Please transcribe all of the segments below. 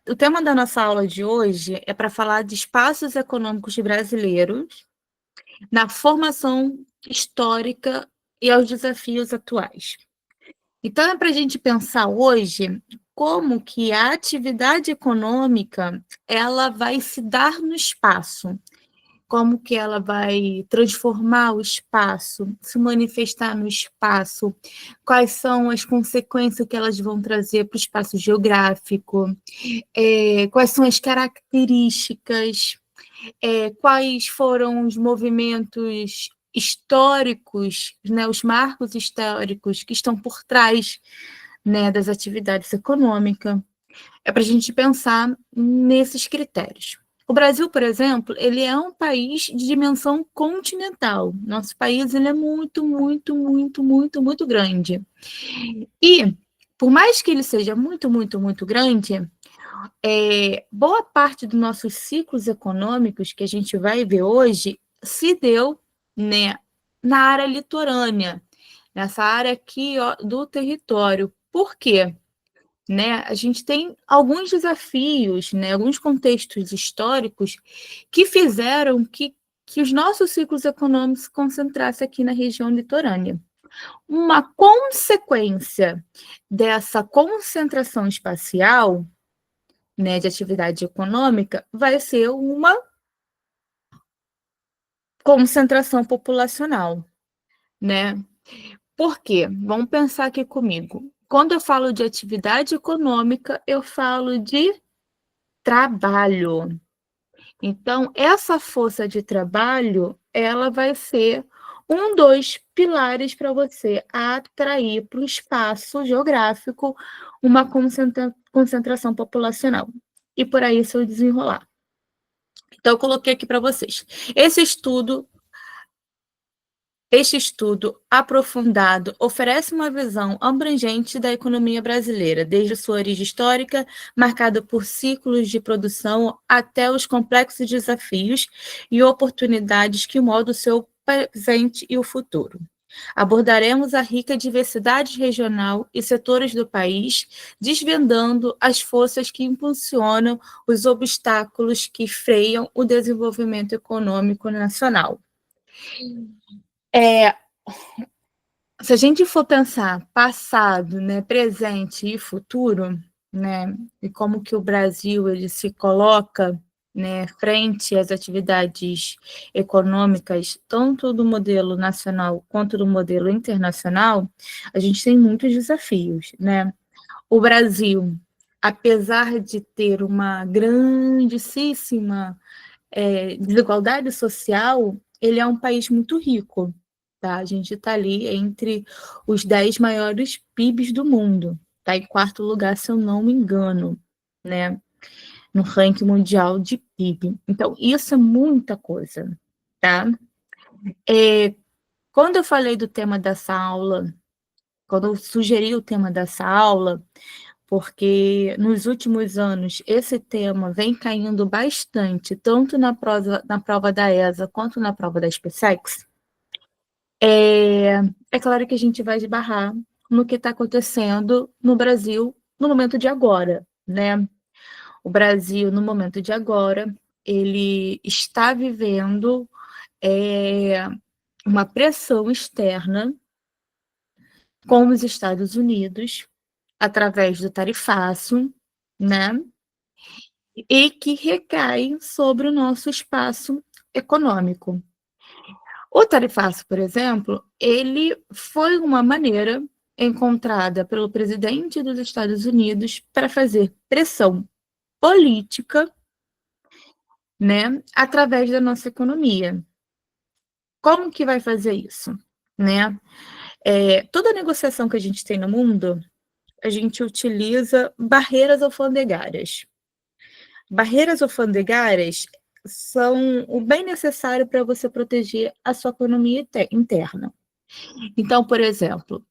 O tema da nossa aula de hoje é para falar de espaços econômicos brasileiros na formação histórica e aos desafios atuais. Então, é para a gente pensar hoje como que a atividade econômica ela vai se dar no espaço, como que ela vai transformar o espaço, se manifestar no espaço, quais são as consequências que elas vão trazer para o espaço geográfico, quais são as características, quais foram os movimentos históricos, né, os marcos históricos que estão por trás, né, das atividades econômicas. É para a gente pensar nesses critérios. O Brasil, por exemplo, ele é um país de dimensão continental. Nosso país ele é muito, muito, muito, muito, muito grande. E, por mais que ele seja muito, muito, muito grande, boa parte dos nossos ciclos econômicos que a gente vai ver hoje se deu, né, na área litorânea, nessa área aqui ó, do território. Por quê? Né? A gente tem alguns desafios, né, alguns contextos históricos que fizeram que os nossos ciclos econômicos se concentrassem aqui na região litorânea. Uma consequência dessa concentração espacial, né, de atividade econômica, vai ser uma concentração populacional, né? Por quê? Vamos pensar aqui comigo. Quando eu falo de atividade econômica, eu falo de trabalho. Então, essa força de trabalho, ela vai ser um dos pilares para você atrair para o espaço geográfico uma concentração populacional. E por aí se eu desenrolar. Então, eu coloquei aqui para vocês. Este estudo aprofundado oferece uma visão abrangente da economia brasileira, desde sua origem histórica, marcada por ciclos de produção, até os complexos desafios e oportunidades que moldam o seu presente e o futuro. Abordaremos a rica diversidade regional e setores do país, desvendando as forças que impulsionam os obstáculos que freiam o desenvolvimento econômico nacional. Se a gente for pensar passado, né, presente e futuro, né, e como que o Brasil ele se coloca, né, frente às atividades econômicas, tanto do modelo nacional quanto do modelo internacional, a gente tem muitos desafios, né? O Brasil, apesar de ter uma grandíssima desigualdade social, ele é um país muito rico. Tá? A gente está ali entre os 10 maiores PIBs do mundo. Está em quarto lugar, se eu não me engano, né? No ranking mundial de PIB. Então, isso é muita coisa. Tá? Quando eu falei do tema dessa aula, quando eu sugeri o tema dessa aula, porque nos últimos anos esse tema vem caindo bastante, tanto na prova da ESA quanto na prova da SpaceX, é claro que a gente vai esbarrar no que está acontecendo no Brasil no momento de agora, né? O Brasil, no momento de agora, ele está vivendo uma pressão externa com os Estados Unidos, através do tarifaço, né? E que recai sobre o nosso espaço econômico. O tarifaço, por exemplo, ele foi uma maneira encontrada pelo presidente dos Estados Unidos para fazer pressão política, né, através da nossa economia. Como que vai fazer isso, né? Toda negociação que a gente tem no mundo, a gente utiliza barreiras alfandegárias. Barreiras alfandegárias são o bem necessário para você proteger a sua economia interna. Então, por exemplo,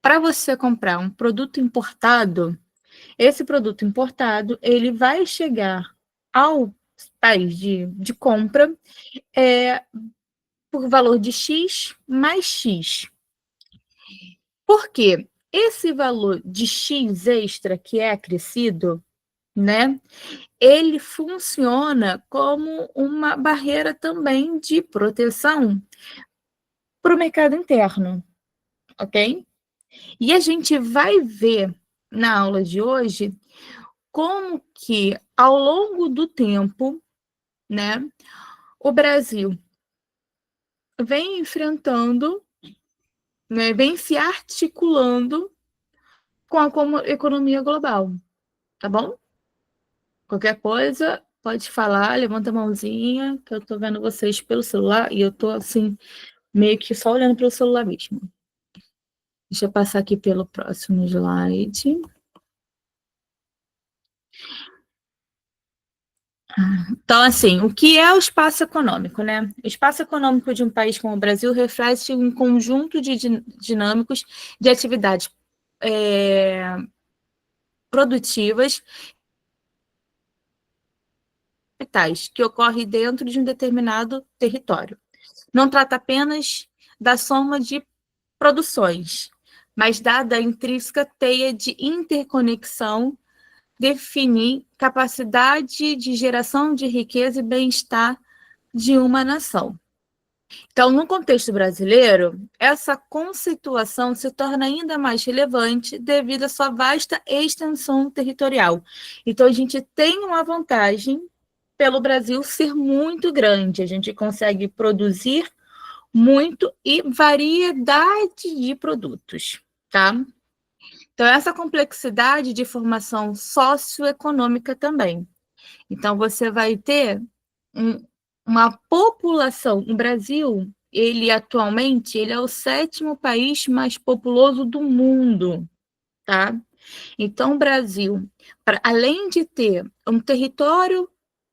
para você comprar um produto importado, esse produto importado ele vai chegar ao país de compra por valor de X mais X. Por quê? esse valor de X extra que é acrescido, né, ele funciona como uma barreira também de proteção para o mercado interno, ok? E a gente vai ver na aula de hoje como que, ao longo do tempo, né, o Brasil vem enfrentando, né, vem se articulando com a economia global, tá bom? Qualquer coisa, pode falar, levanta a mãozinha, que eu tô vendo vocês pelo celular e eu tô assim, meio que só olhando pelo celular mesmo. Deixa eu passar aqui pelo próximo slide. Então, assim, o que é o espaço econômico, né? O espaço econômico de um país como o Brasil reflete um conjunto de dinâmicos de atividades produtivas que ocorre dentro de um determinado território. Não trata apenas da soma de produções, mas da intrínseca teia de interconexão, definir capacidade de geração de riqueza e bem-estar de uma nação. Então, no contexto brasileiro, essa conceituação se torna ainda mais relevante devido à sua vasta extensão territorial. Então, a gente tem uma vantagem pelo Brasil ser muito grande, a gente consegue produzir muito e variedade de produtos, tá? Então, essa complexidade de formação socioeconômica também. Então, você vai ter um, uma população. O Brasil, ele atualmente, ele é o 7º país mais populoso do mundo, tá? Então, o Brasil, além de ter um território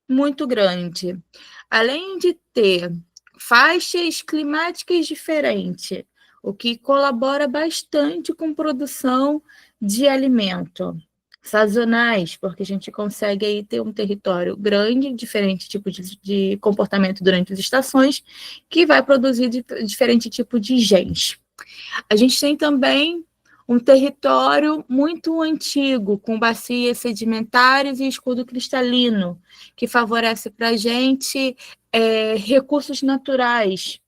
muito grande, além de ter faixas climáticas diferentes, o que colabora bastante com produção de alimento sazonais, porque a gente consegue aí ter um território grande, diferente tipo de comportamento durante as estações, que vai produzir diferente tipo de genes. A gente tem também um território muito antigo, com bacias sedimentares e escudo cristalino, que favorece para a gente recursos naturais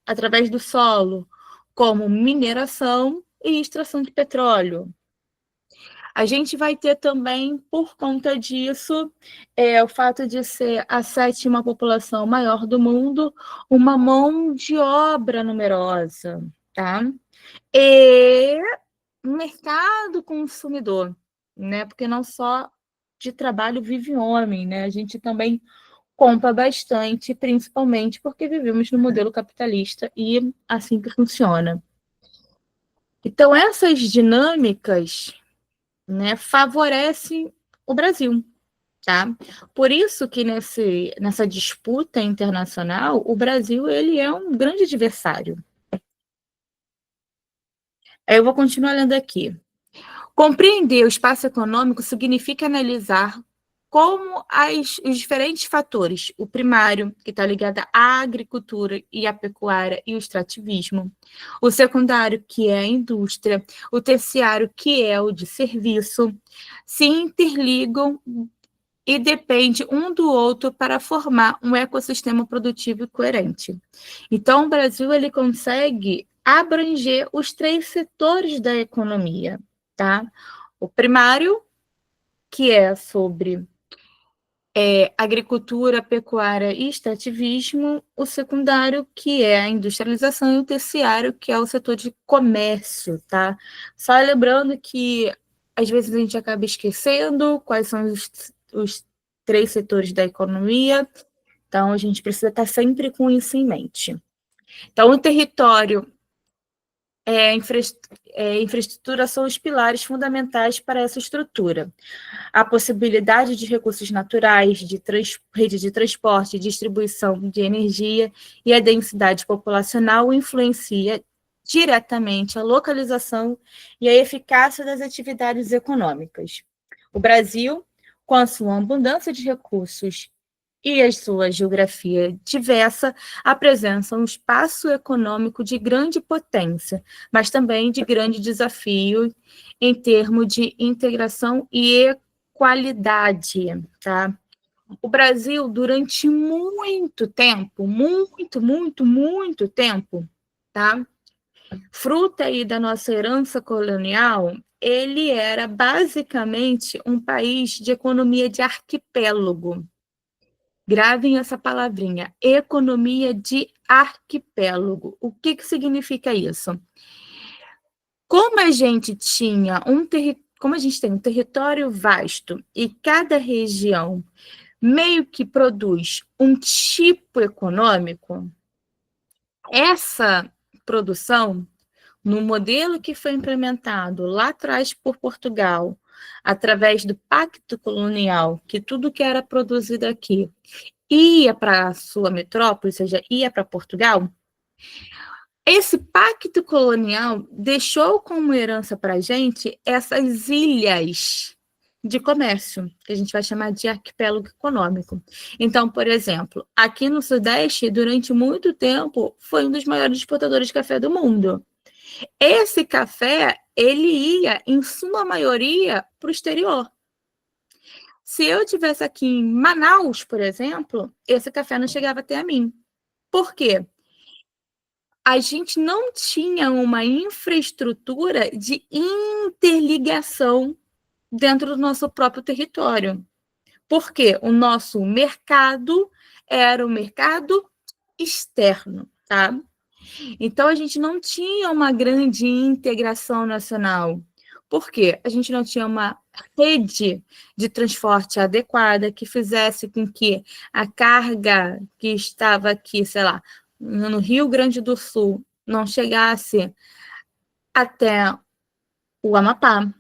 através do solo, como mineração e extração de petróleo. A gente vai ter também, por conta disso, o fato de ser a 7ª população maior do mundo, uma mão de obra numerosa, tá? E mercado consumidor, né? Porque não só de trabalho vive homem, né? A gente também compra bastante, principalmente porque vivemos no modelo capitalista e assim que funciona. Então, essas dinâmicas, né, favorecem o Brasil, tá? Por isso que nessa disputa internacional, o Brasil ele é um grande adversário. Eu vou continuar lendo aqui. Compreender o espaço econômico significa analisar como os diferentes fatores, o primário, que está ligado à agricultura e à pecuária e o extrativismo, o secundário, que é a indústria, o terciário, que é o de serviço, se interligam e dependem um do outro para formar um ecossistema produtivo e coerente. Então, o Brasil ele consegue abranger os 3 setores da economia, tá? O primário, que é sobre agricultura, pecuária e extrativismo, o secundário, que é a industrialização, e o terciário, que é o setor de comércio, tá? Só lembrando que, às vezes, a gente acaba esquecendo quais são os 3 setores da economia, então a gente precisa estar sempre com isso em mente. Então, o território infraestrutura são os pilares fundamentais para essa estrutura. A possibilidade de recursos naturais, de rede de transporte, distribuição de energia e a densidade populacional influencia diretamente a localização e a eficácia das atividades econômicas. O Brasil, com a sua abundância de recursos e a sua geografia diversa apresentam um espaço econômico de grande potência, mas também de grande desafio em termos de integração e equalidade, tá? O Brasil, durante muito tempo, muito tempo, tá? Fruto aí da nossa herança colonial, ele era basicamente um país de economia de arquipélago. Gravem essa palavrinha, economia de arquipélago. O que significa isso? Como a gente tinha como a gente tem um território vasto e cada região meio que produz um tipo econômico, essa produção, no modelo que foi implementado lá atrás por Portugal, através do Pacto Colonial, que tudo que era produzido aqui ia para a sua metrópole, ou seja, ia para Portugal, esse pacto colonial deixou como herança para a gente essas ilhas de comércio, que a gente vai chamar de arquipélago econômico. Então, por exemplo, aqui no Sudeste, durante muito tempo, foi um dos maiores exportadores de café do mundo. Esse café, ele ia, em sua maioria, para o exterior. Se eu tivesse aqui em Manaus, por exemplo, esse café não chegava até a mim. Por quê? A gente não tinha uma infraestrutura de interligação dentro do nosso próprio território. Porque o nosso mercado era o mercado externo, tá? Então a gente não tinha uma grande integração nacional. Por quê? A gente não tinha uma rede de transporte adequada que fizesse com que a carga que estava aqui, sei lá, no Rio Grande do Sul, não chegasse até o Amapá,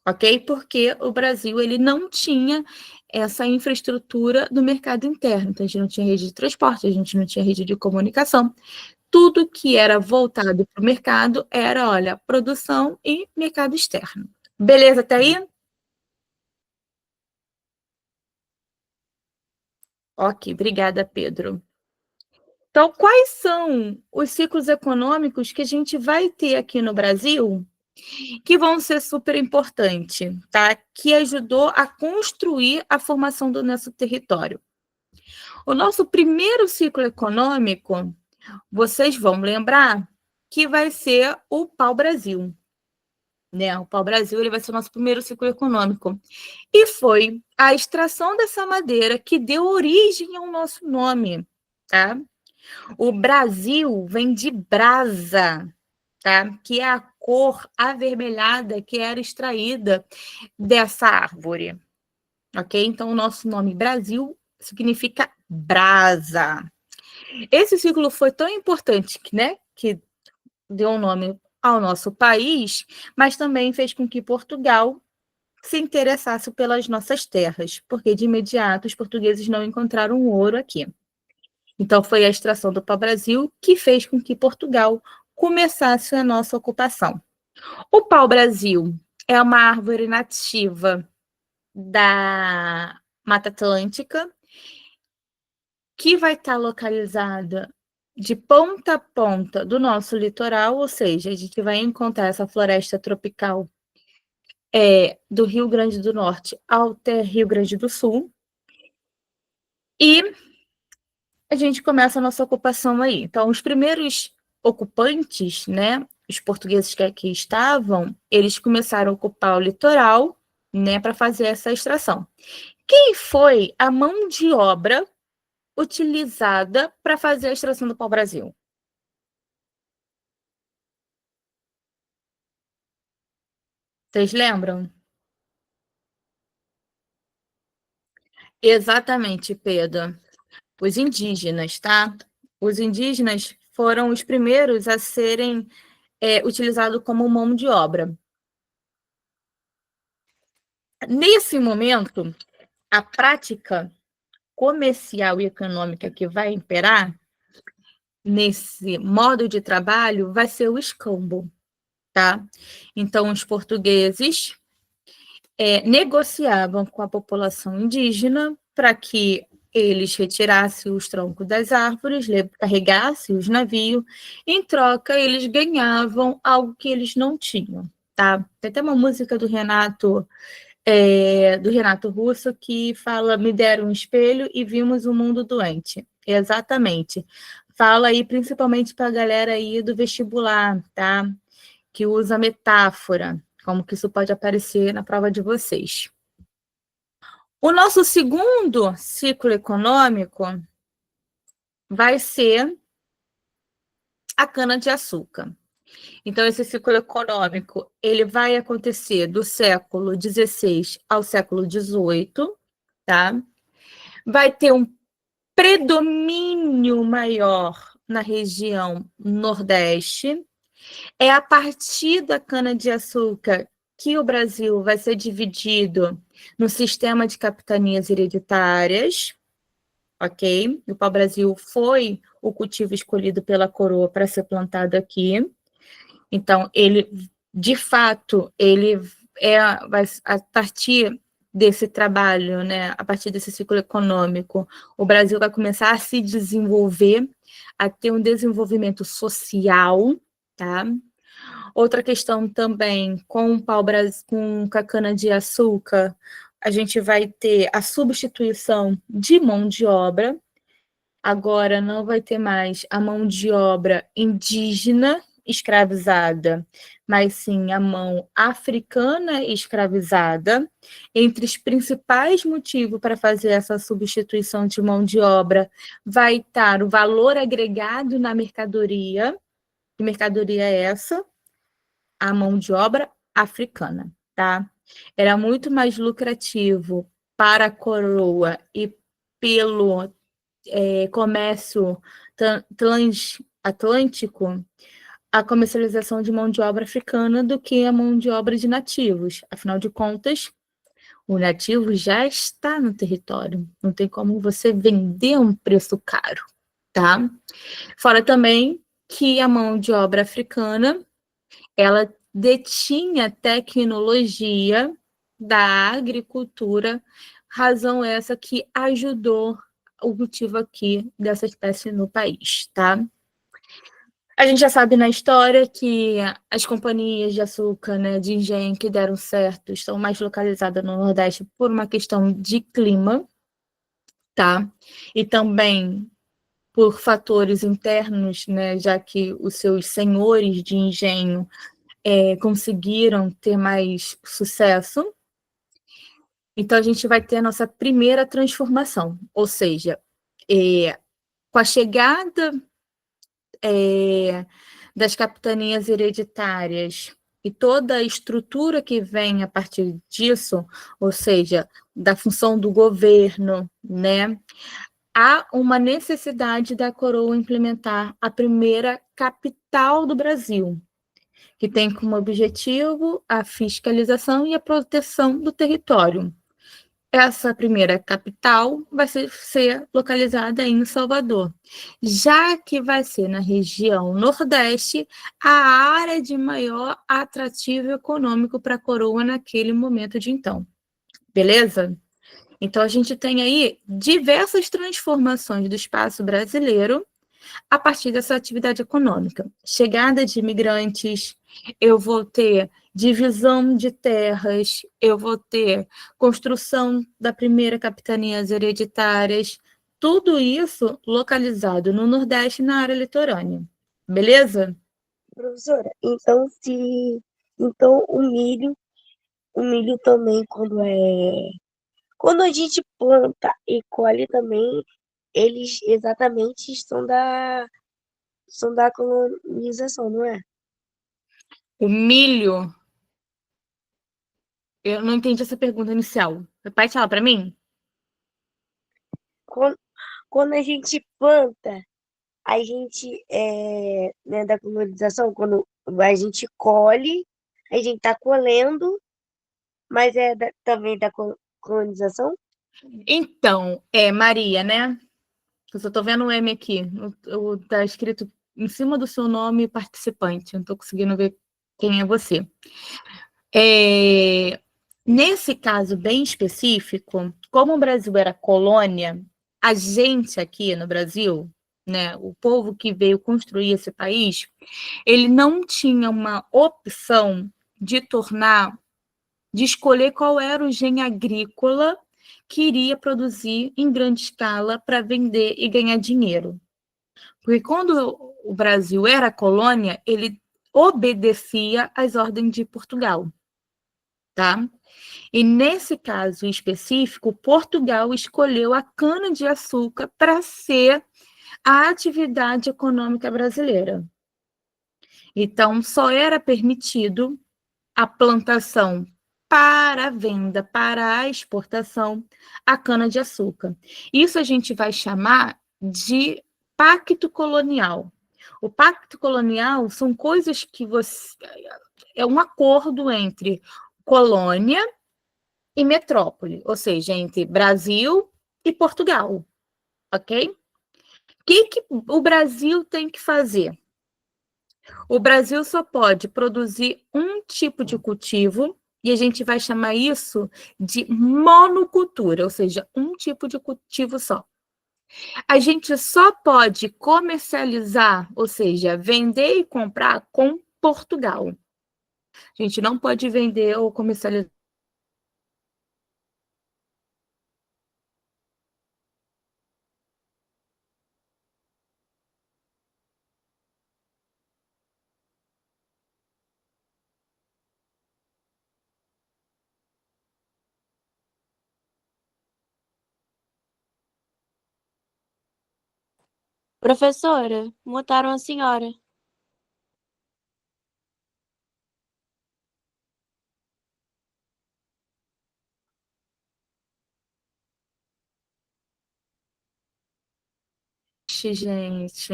ok? Porque o Brasil ele não tinha essa infraestrutura do mercado interno. Então, a gente não tinha rede de transporte, a gente não tinha rede de comunicação. Tudo que era voltado para o mercado era, olha, produção e mercado externo. Beleza até aí? Ok, obrigada, Pedro. Então, quais são os ciclos econômicos que a gente vai ter aqui no Brasil que vão ser super importantes, tá? Que ajudou a construir a formação do nosso território. O nosso primeiro ciclo econômico, vocês vão lembrar que vai ser o pau-brasil, né? O pau-brasil ele vai ser o nosso primeiro ciclo econômico. E foi a extração dessa madeira que deu origem ao nosso nome, tá? O Brasil vem de brasa, tá? Que é a cor avermelhada que era extraída dessa árvore, ok? Então, o nosso nome Brasil significa brasa. Esse ciclo foi tão importante, né? Que deu o nome ao nosso país, mas também fez com que Portugal se interessasse pelas nossas terras, porque de imediato os portugueses não encontraram ouro aqui. Então, foi a extração do pau-brasil que fez com que Portugal começasse a nossa ocupação. O pau-brasil é uma árvore nativa da Mata Atlântica que vai estar localizada de ponta a ponta do nosso litoral, ou seja, a gente vai encontrar essa floresta tropical do Rio Grande do Norte até Rio Grande do Sul, e a gente começa a nossa ocupação aí. Então, os primeiros ocupantes, né, os portugueses que aqui estavam, eles começaram a ocupar o litoral, né, para fazer essa extração. Quem foi a mão de obra utilizada para fazer a extração do pau-brasil? Vocês lembram? Exatamente, Pedro. Os indígenas, tá? Os indígenas foram os primeiros a serem utilizados como mão de obra. Nesse momento, a prática comercial e econômica que vai imperar nesse modo de trabalho vai ser o escambo, tá? Então, os portugueses negociavam com a população indígena para que eles retirassem os troncos das árvores, carregassem os navios, em troca eles ganhavam algo que eles não tinham, tá? Tem até uma música do Renato Russo que fala: me deram um espelho e vimos um mundo doente. Exatamente. Fala aí principalmente para a galera aí do vestibular, tá? Que usa metáfora, como que isso pode aparecer na prova de vocês. O nosso segundo ciclo econômico vai ser a cana-de-açúcar. Então, esse ciclo econômico ele vai acontecer do século XVI ao século XVIII, tá? Vai ter um predomínio maior na região Nordeste. É a partir da cana-de-açúcar que o Brasil vai ser dividido no sistema de capitanias hereditárias, ok? O pau-brasil foi o cultivo escolhido pela coroa para ser plantado aqui. Então, ele, de fato, vai, a partir desse trabalho, né, a partir desse ciclo econômico, o Brasil vai começar a se desenvolver, a ter um desenvolvimento social, tá? Outra questão também, com o com a cana-de-açúcar, a gente vai ter a substituição de mão de obra. Agora não vai ter mais a mão de obra indígena escravizada, mas sim a mão africana escravizada. Entre os principais motivos para fazer essa substituição de mão de obra vai estar o valor agregado na mercadoria. Que mercadoria é essa? A mão de obra africana, tá? Era muito mais lucrativo para a coroa e pelo comércio transatlântico a comercialização de mão de obra africana do que a mão de obra de nativos. Afinal de contas, o nativo já está no território. Não tem como você vender a um preço caro, tá? Fora também que a mão de obra africana, ela detinha tecnologia da agricultura, razão essa que ajudou o cultivo aqui dessa espécie no país, tá? A gente já sabe na história que as companhias de açúcar, né, de engenho que deram certo, estão mais localizadas no Nordeste por uma questão de clima, tá? E também por fatores internos, né, já que os seus senhores de engenho conseguiram ter mais sucesso. Então, a gente vai ter a nossa primeira transformação, ou seja, com a chegada das capitanias hereditárias e toda a estrutura que vem a partir disso, ou seja, da função do governo, né, há uma necessidade da coroa implementar a primeira capital do Brasil, que tem como objetivo a fiscalização e a proteção do território. Essa primeira capital vai ser localizada em Salvador, já que vai ser na região Nordeste a área de maior atrativo econômico para a coroa naquele momento de então. Beleza? Então, a gente tem aí diversas transformações do espaço brasileiro a partir dessa atividade econômica. Chegada de imigrantes, eu vou ter divisão de terras, eu vou ter construção da primeira capitanias hereditárias, tudo isso localizado no Nordeste, na área litorânea. Beleza? Professora, então o milho também quando a gente planta e colhe também, eles exatamente são da colonização, não é? O milho, eu não entendi essa pergunta inicial. Repete ela para mim? Quando, quando a gente planta, a gente né, da colonização, quando a gente colhe, a gente está colhendo, mas também da colonização? Então, Maria, né? Eu só estou vendo o M aqui. Está escrito em cima do seu nome participante. Não estou conseguindo ver quem é você. Nesse caso bem específico, como o Brasil era colônia, a gente aqui no Brasil, né, o povo que veio construir esse país, ele não tinha uma opção de de escolher qual era o gene agrícola que iria produzir em grande escala para vender e ganhar dinheiro. Porque quando o Brasil era colônia, ele obedecia às ordens de Portugal, tá? E nesse caso específico, Portugal escolheu a cana-de-açúcar para ser a atividade econômica brasileira. Então, só era permitido a plantação para a venda, para a exportação, a cana-de-açúcar. Isso a gente vai chamar de pacto colonial. O pacto colonial são coisas que você. É um acordo entre colônia e metrópole, ou seja, entre Brasil e Portugal, ok? O que o Brasil tem que fazer? O Brasil só pode produzir um tipo de cultivo e a gente vai chamar isso de monocultura, ou seja, um tipo de cultivo só. A gente só pode comercializar, ou seja, vender e comprar com Portugal. A gente não pode vender ou comercializar. Professora, mutaram a senhora. Gente,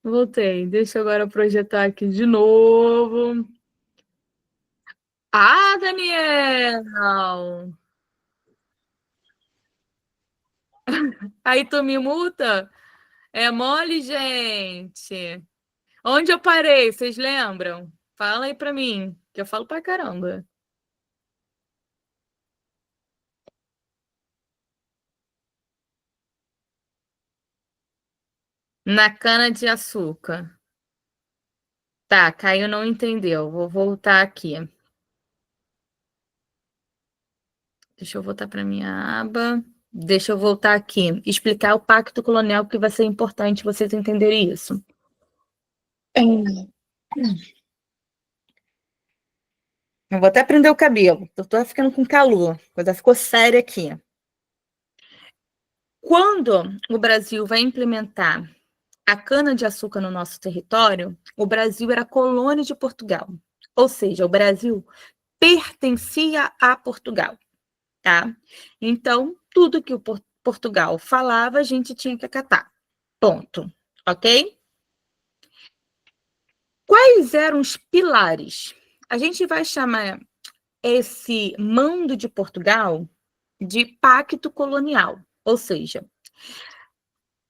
voltei. Deixa eu agora projetar aqui de novo. Ah, Daniel! Aí tu me multa? É mole, gente. Onde eu parei? Vocês lembram? Fala aí pra mim, que eu falo pra caramba. Na cana-de-açúcar. Tá, Caio não entendeu. Vou voltar aqui. Deixa eu voltar para minha aba. Deixa eu voltar aqui. Explicar o pacto colonial, que vai ser importante vocês entenderem isso. Eu vou até prender o cabelo. Eu tô ficando com calor. A coisa ficou séria aqui. Quando o Brasil vai implementar a cana-de-açúcar no nosso território, o Brasil era colônia de Portugal. Ou seja, o Brasil pertencia a Portugal, tá? Então, tudo que o Portugal falava, a gente tinha que acatar. Ponto. Ok? Quais eram os pilares? A gente vai chamar esse mando de Portugal de pacto colonial, ou seja,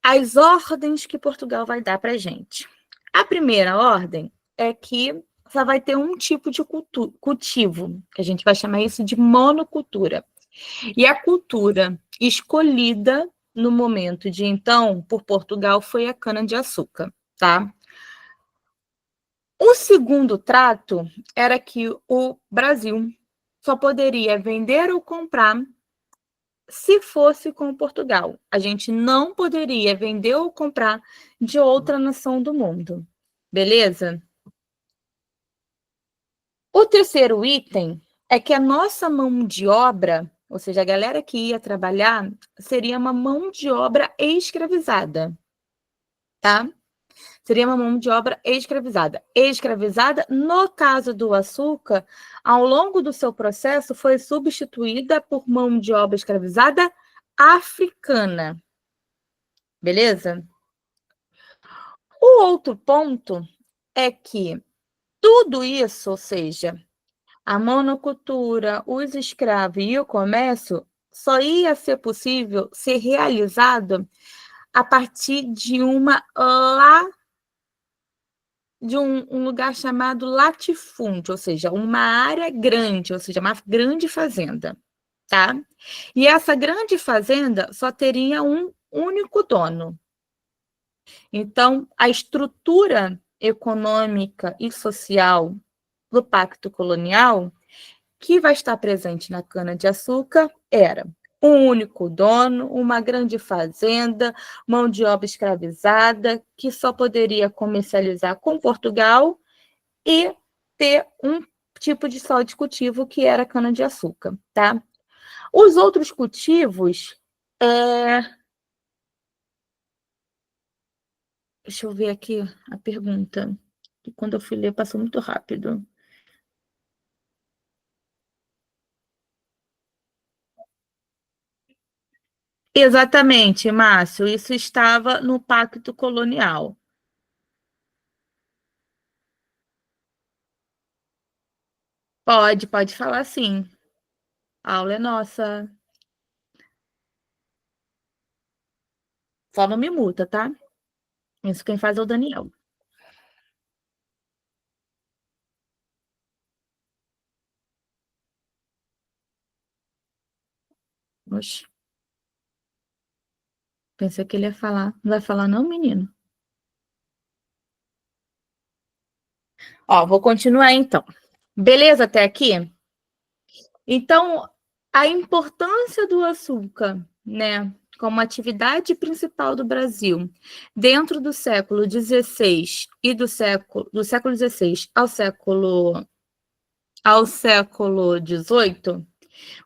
as ordens que Portugal vai dar para a gente. A primeira ordem é que só vai ter um tipo de cultivo, que a gente vai chamar isso de monocultura. E a cultura escolhida no momento de então por Portugal foi a cana-de-açúcar, tá? O segundo trato era que o Brasil só poderia vender ou comprar se fosse com Portugal. A gente não poderia vender ou comprar de outra nação do mundo. Beleza? O terceiro item é que a nossa mão de obra, ou seja, a galera que ia trabalhar, seria uma mão de obra escravizada, tá? Seria uma mão de obra escravizada. Escravizada, no caso do açúcar, ao longo do seu processo, foi substituída por mão de obra escravizada africana. Beleza? O outro ponto é que tudo isso, ou seja, a monocultura, os escravos e o comércio, só ia ser possível ser realizado a partir de um lugar chamado latifúndio, ou seja, uma área grande, ou seja, uma grande fazenda, tá? E essa grande fazenda só teria um único dono. Então, a estrutura econômica e social do Pacto Colonial, que vai estar presente na cana-de-açúcar, era um único dono, uma grande fazenda, mão de obra escravizada, que só poderia comercializar com Portugal e ter um tipo de só de cultivo que era cana-de-açúcar, tá? Os outros cultivos, deixa eu ver aqui a pergunta, que quando eu fui ler passou muito rápido. Exatamente, Márcio, isso estava no Pacto Colonial. Pode falar sim. A aula é nossa. Só não me multa, tá? Isso quem faz é o Daniel. Oxe, pensei que ele ia falar. Não vai falar não, menino? Ó, vou continuar então. Beleza até aqui? Então, a importância do açúcar, né, como atividade principal do Brasil, dentro do século XVI e do século XVI ao século XVIII,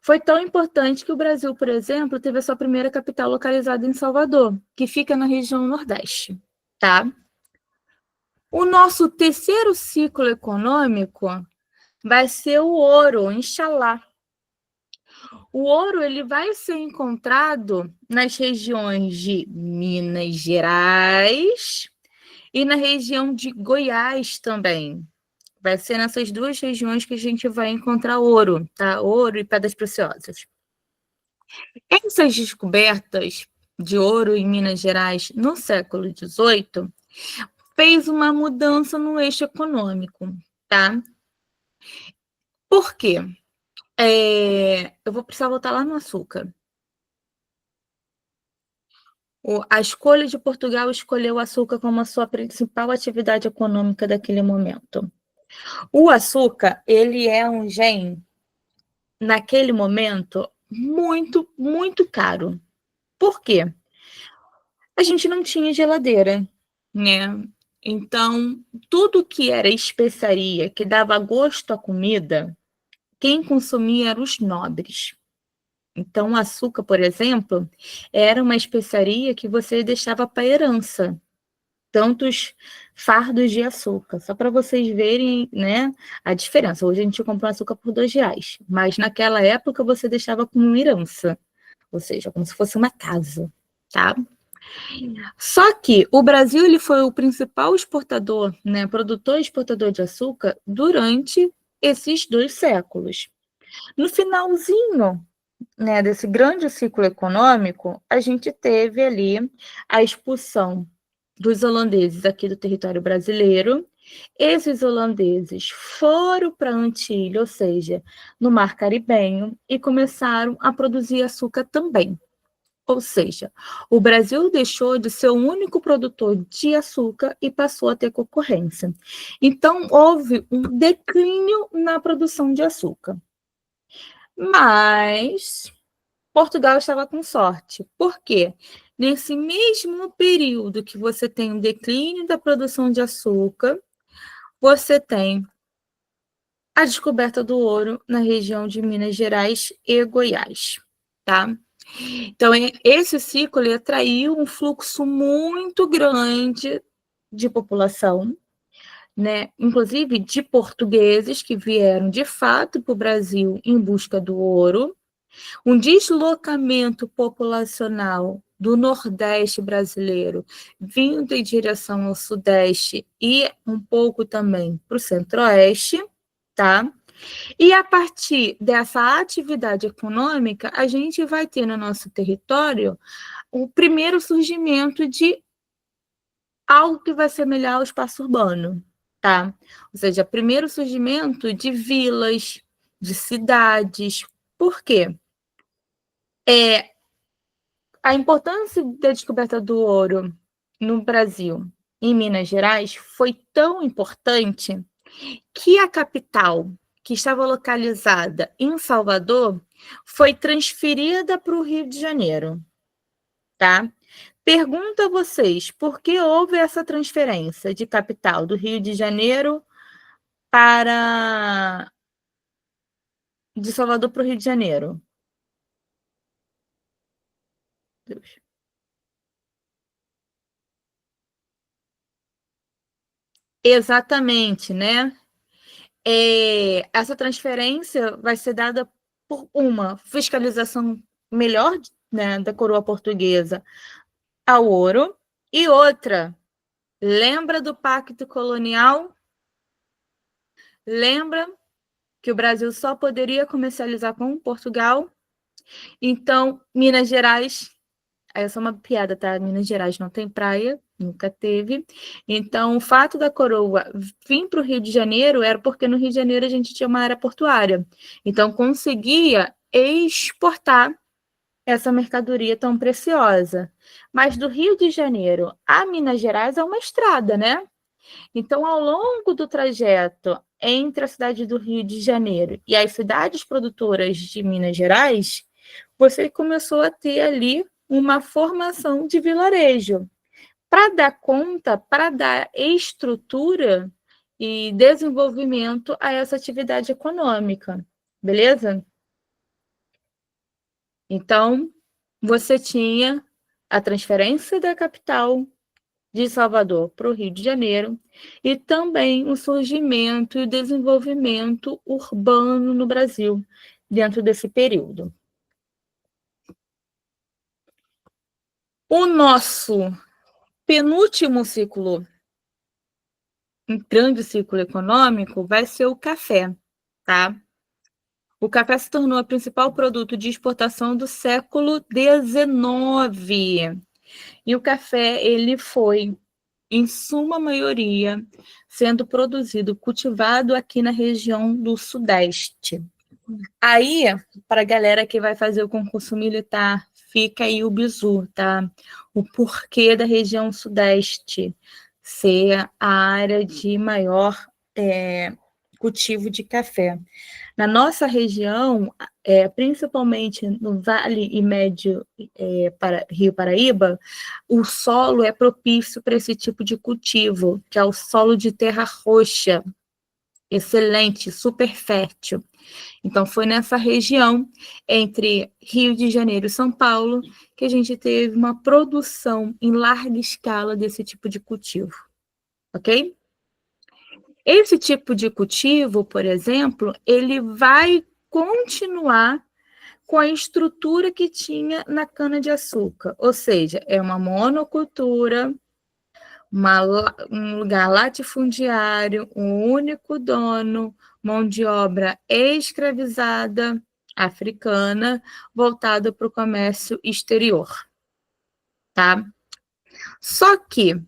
foi tão importante que o Brasil, por exemplo, teve a sua primeira capital localizada em Salvador, que fica na região Nordeste, tá? O nosso terceiro ciclo econômico vai ser o ouro, Inxalá. O ouro ele vai ser encontrado nas regiões de Minas Gerais e na região de Goiás também. Vai ser nessas duas regiões que a gente vai encontrar ouro, tá? Ouro e pedras preciosas. Essas descobertas de ouro em Minas Gerais no século XVIII fez uma mudança no eixo econômico, tá? Por quê? Eu vou precisar voltar lá no açúcar. A escolha de Portugal escolheu o açúcar como a sua principal atividade econômica daquele momento. O açúcar, ele é um bem, naquele momento, muito, muito caro. Por quê? A gente não tinha geladeira, né? Então, tudo que era especiaria, que dava gosto à comida, quem consumia eram os nobres. Então, o açúcar, por exemplo, era uma especiaria que você deixava para herança. Tantos fardos de açúcar, só para vocês verem, né, a diferença. Hoje a gente compra um açúcar por R$ 2, mas naquela época você deixava como herança, ou seja, como se fosse uma casa, tá? Só que o Brasil ele foi o principal exportador, né, produtor e exportador de açúcar durante esses 2 séculos. No finalzinho, né, desse grande ciclo econômico, a gente teve ali a expulsão dos holandeses aqui do território brasileiro. Esses holandeses foram para a Antilha, ou seja, no Mar Caribenho, e começaram a produzir açúcar também. Ou seja, o Brasil deixou de ser o único produtor de açúcar e passou a ter concorrência. Então, houve um declínio na produção de açúcar. Mas Portugal estava com sorte. Por quê? Nesse mesmo período que você tem o declínio da produção de açúcar, você tem a descoberta do ouro na região de Minas Gerais e Goiás, tá? Então, esse ciclo ele atraiu um fluxo muito grande de população, né? Inclusive de portugueses que vieram de fato para o Brasil em busca do ouro, um deslocamento populacional do Nordeste brasileiro, vindo em direção ao Sudeste e um pouco também para o Centro-Oeste, tá? E a partir dessa atividade econômica, a gente vai ter no nosso território o primeiro surgimento de algo que vai semelhar ao espaço urbano, tá? Ou seja, primeiro surgimento de vilas, de cidades. Por quê? A importância da descoberta do ouro no Brasil, em Minas Gerais, foi tão importante que a capital, que estava localizada em Salvador, foi transferida para o Rio de Janeiro, tá? Pergunto a vocês, por que houve essa transferência de capital do Rio de Janeiro para de Salvador para o Rio de Janeiro? Deus. Exatamente, né? Essa transferência vai ser dada por uma fiscalização melhor, né, da coroa portuguesa ao ouro, e outra, lembra do Pacto Colonial? Lembra que o Brasil só poderia comercializar com Portugal? Então, Minas Gerais, aí é só uma piada, tá? Minas Gerais não tem praia, nunca teve. Então, o fato da coroa vir para o Rio de Janeiro era porque no Rio de Janeiro a gente tinha uma área portuária. Então, conseguia exportar essa mercadoria tão preciosa. Mas do Rio de Janeiro a Minas Gerais é uma estrada, né? Então, ao longo do trajeto entre a cidade do Rio de Janeiro e as cidades produtoras de Minas Gerais, você começou a ter ali uma formação de vilarejo. Para dar conta, para dar estrutura e desenvolvimento a essa atividade econômica, beleza? Então, você tinha a transferência da capital de Salvador para o Rio de Janeiro e também o surgimento e o desenvolvimento urbano no Brasil dentro desse período. O nosso penúltimo ciclo, um grande ciclo econômico, vai ser o café, tá? O café se tornou o principal produto de exportação do século XIX. E o café, ele foi, em suma maioria, sendo produzido, cultivado aqui na região do Sudeste. Aí, para a galera que vai fazer o concurso militar, fica aí o bizu, tá? O porquê da região Sudeste ser a área de maior cultivo de café. Na nossa região, principalmente no Vale e Médio Rio Paraíba, o solo é propício para esse tipo de cultivo, que é o solo de terra roxa, excelente, super fértil. Então, foi nessa região, entre Rio de Janeiro e São Paulo, que a gente teve uma produção em larga escala desse tipo de cultivo, ok? Esse tipo de cultivo, por exemplo, ele vai continuar com a estrutura que tinha na cana-de-açúcar, ou seja, é uma monocultura, um lugar latifundiário, um único dono, mão de obra escravizada africana, voltada para o comércio exterior, tá? Só que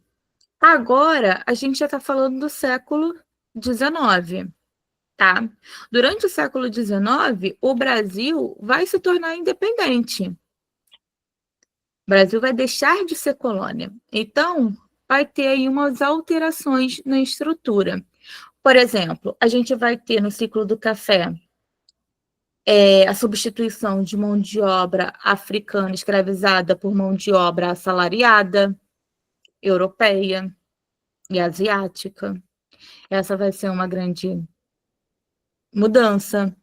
agora a gente já está falando do século XIX, tá? Durante o século XIX, o Brasil vai se tornar independente. O Brasil vai deixar de ser colônia. Então, vai ter aí umas alterações na estrutura. Por exemplo, a gente vai ter no ciclo do café a substituição de mão de obra africana escravizada por mão de obra assalariada, europeia e asiática. Essa vai ser uma grande mudança.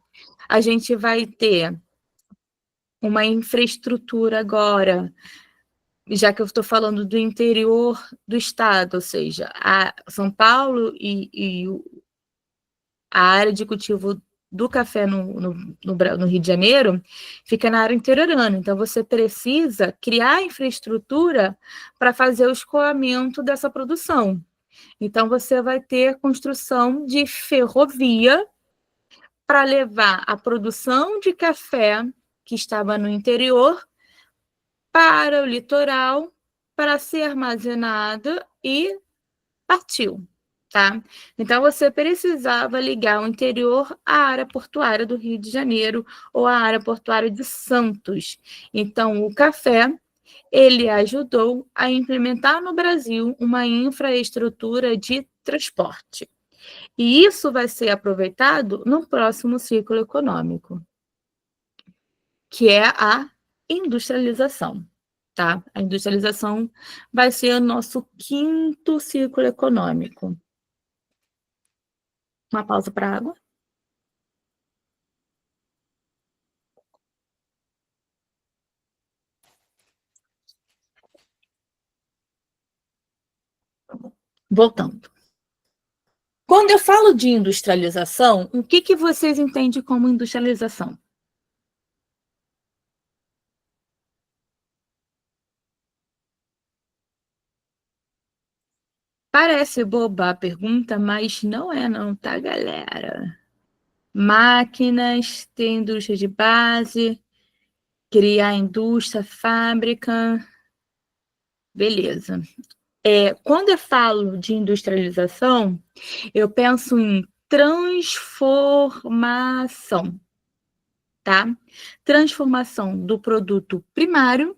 A gente vai ter uma infraestrutura agora, já que eu estou falando do interior do estado, ou seja, São Paulo e a área de cultivo do café no Rio de Janeiro fica na área interiorana. Então, você precisa criar infraestrutura para fazer o escoamento dessa produção. Então, você vai ter construção de ferrovia para levar a produção de café que estava no interior para o litoral, para ser armazenada e partiu. tá? Então, você precisava ligar o interior à área portuária do Rio de Janeiro ou à área portuária de Santos. Então, o café, ele ajudou a implementar no Brasil uma infraestrutura de transporte. E isso vai ser aproveitado no próximo ciclo econômico, que é a industrialização, tá? A industrialização vai ser o nosso quinto ciclo econômico. Uma pausa para água. Voltando. Quando eu falo de industrialização, o que vocês entendem como industrialização? Parece boba a pergunta, mas não é não, tá, galera? Máquinas, ter indústria de base, criar indústria, fábrica, beleza. Quando eu falo de industrialização, eu penso em transformação, tá? Transformação do produto primário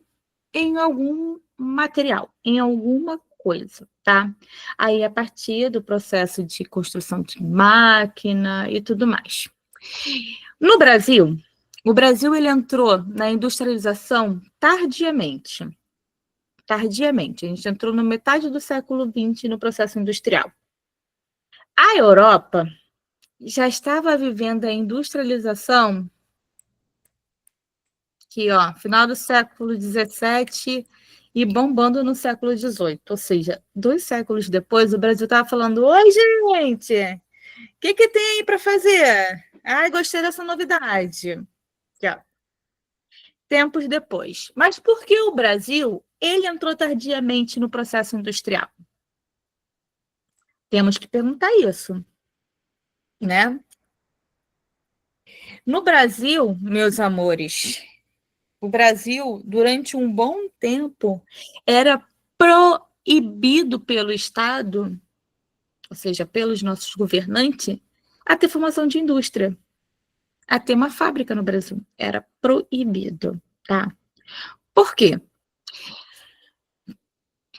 em algum material, em alguma coisa, tá? Aí, a partir do processo de construção de máquina e tudo mais. No Brasil, o Brasil ele entrou na industrialização tardiamente. Tardiamente. A gente entrou na metade do século XX no processo industrial. A Europa já estava vivendo a industrialização aqui, ó, final do século XVII e bombando no século XVIII. Ou seja, 2 séculos depois, o Brasil estava falando: oi, gente, o que tem aí para fazer? Ai, gostei dessa novidade. Aqui, ó. Tempos depois. Mas por que o Brasil ele entrou tardiamente no processo industrial? Temos que perguntar isso, né? No Brasil, meus amores, o Brasil, durante um bom tempo, era proibido pelo Estado, ou seja, pelos nossos governantes, a ter formação de indústria, a ter uma fábrica no Brasil. Era proibido, tá? Por quê?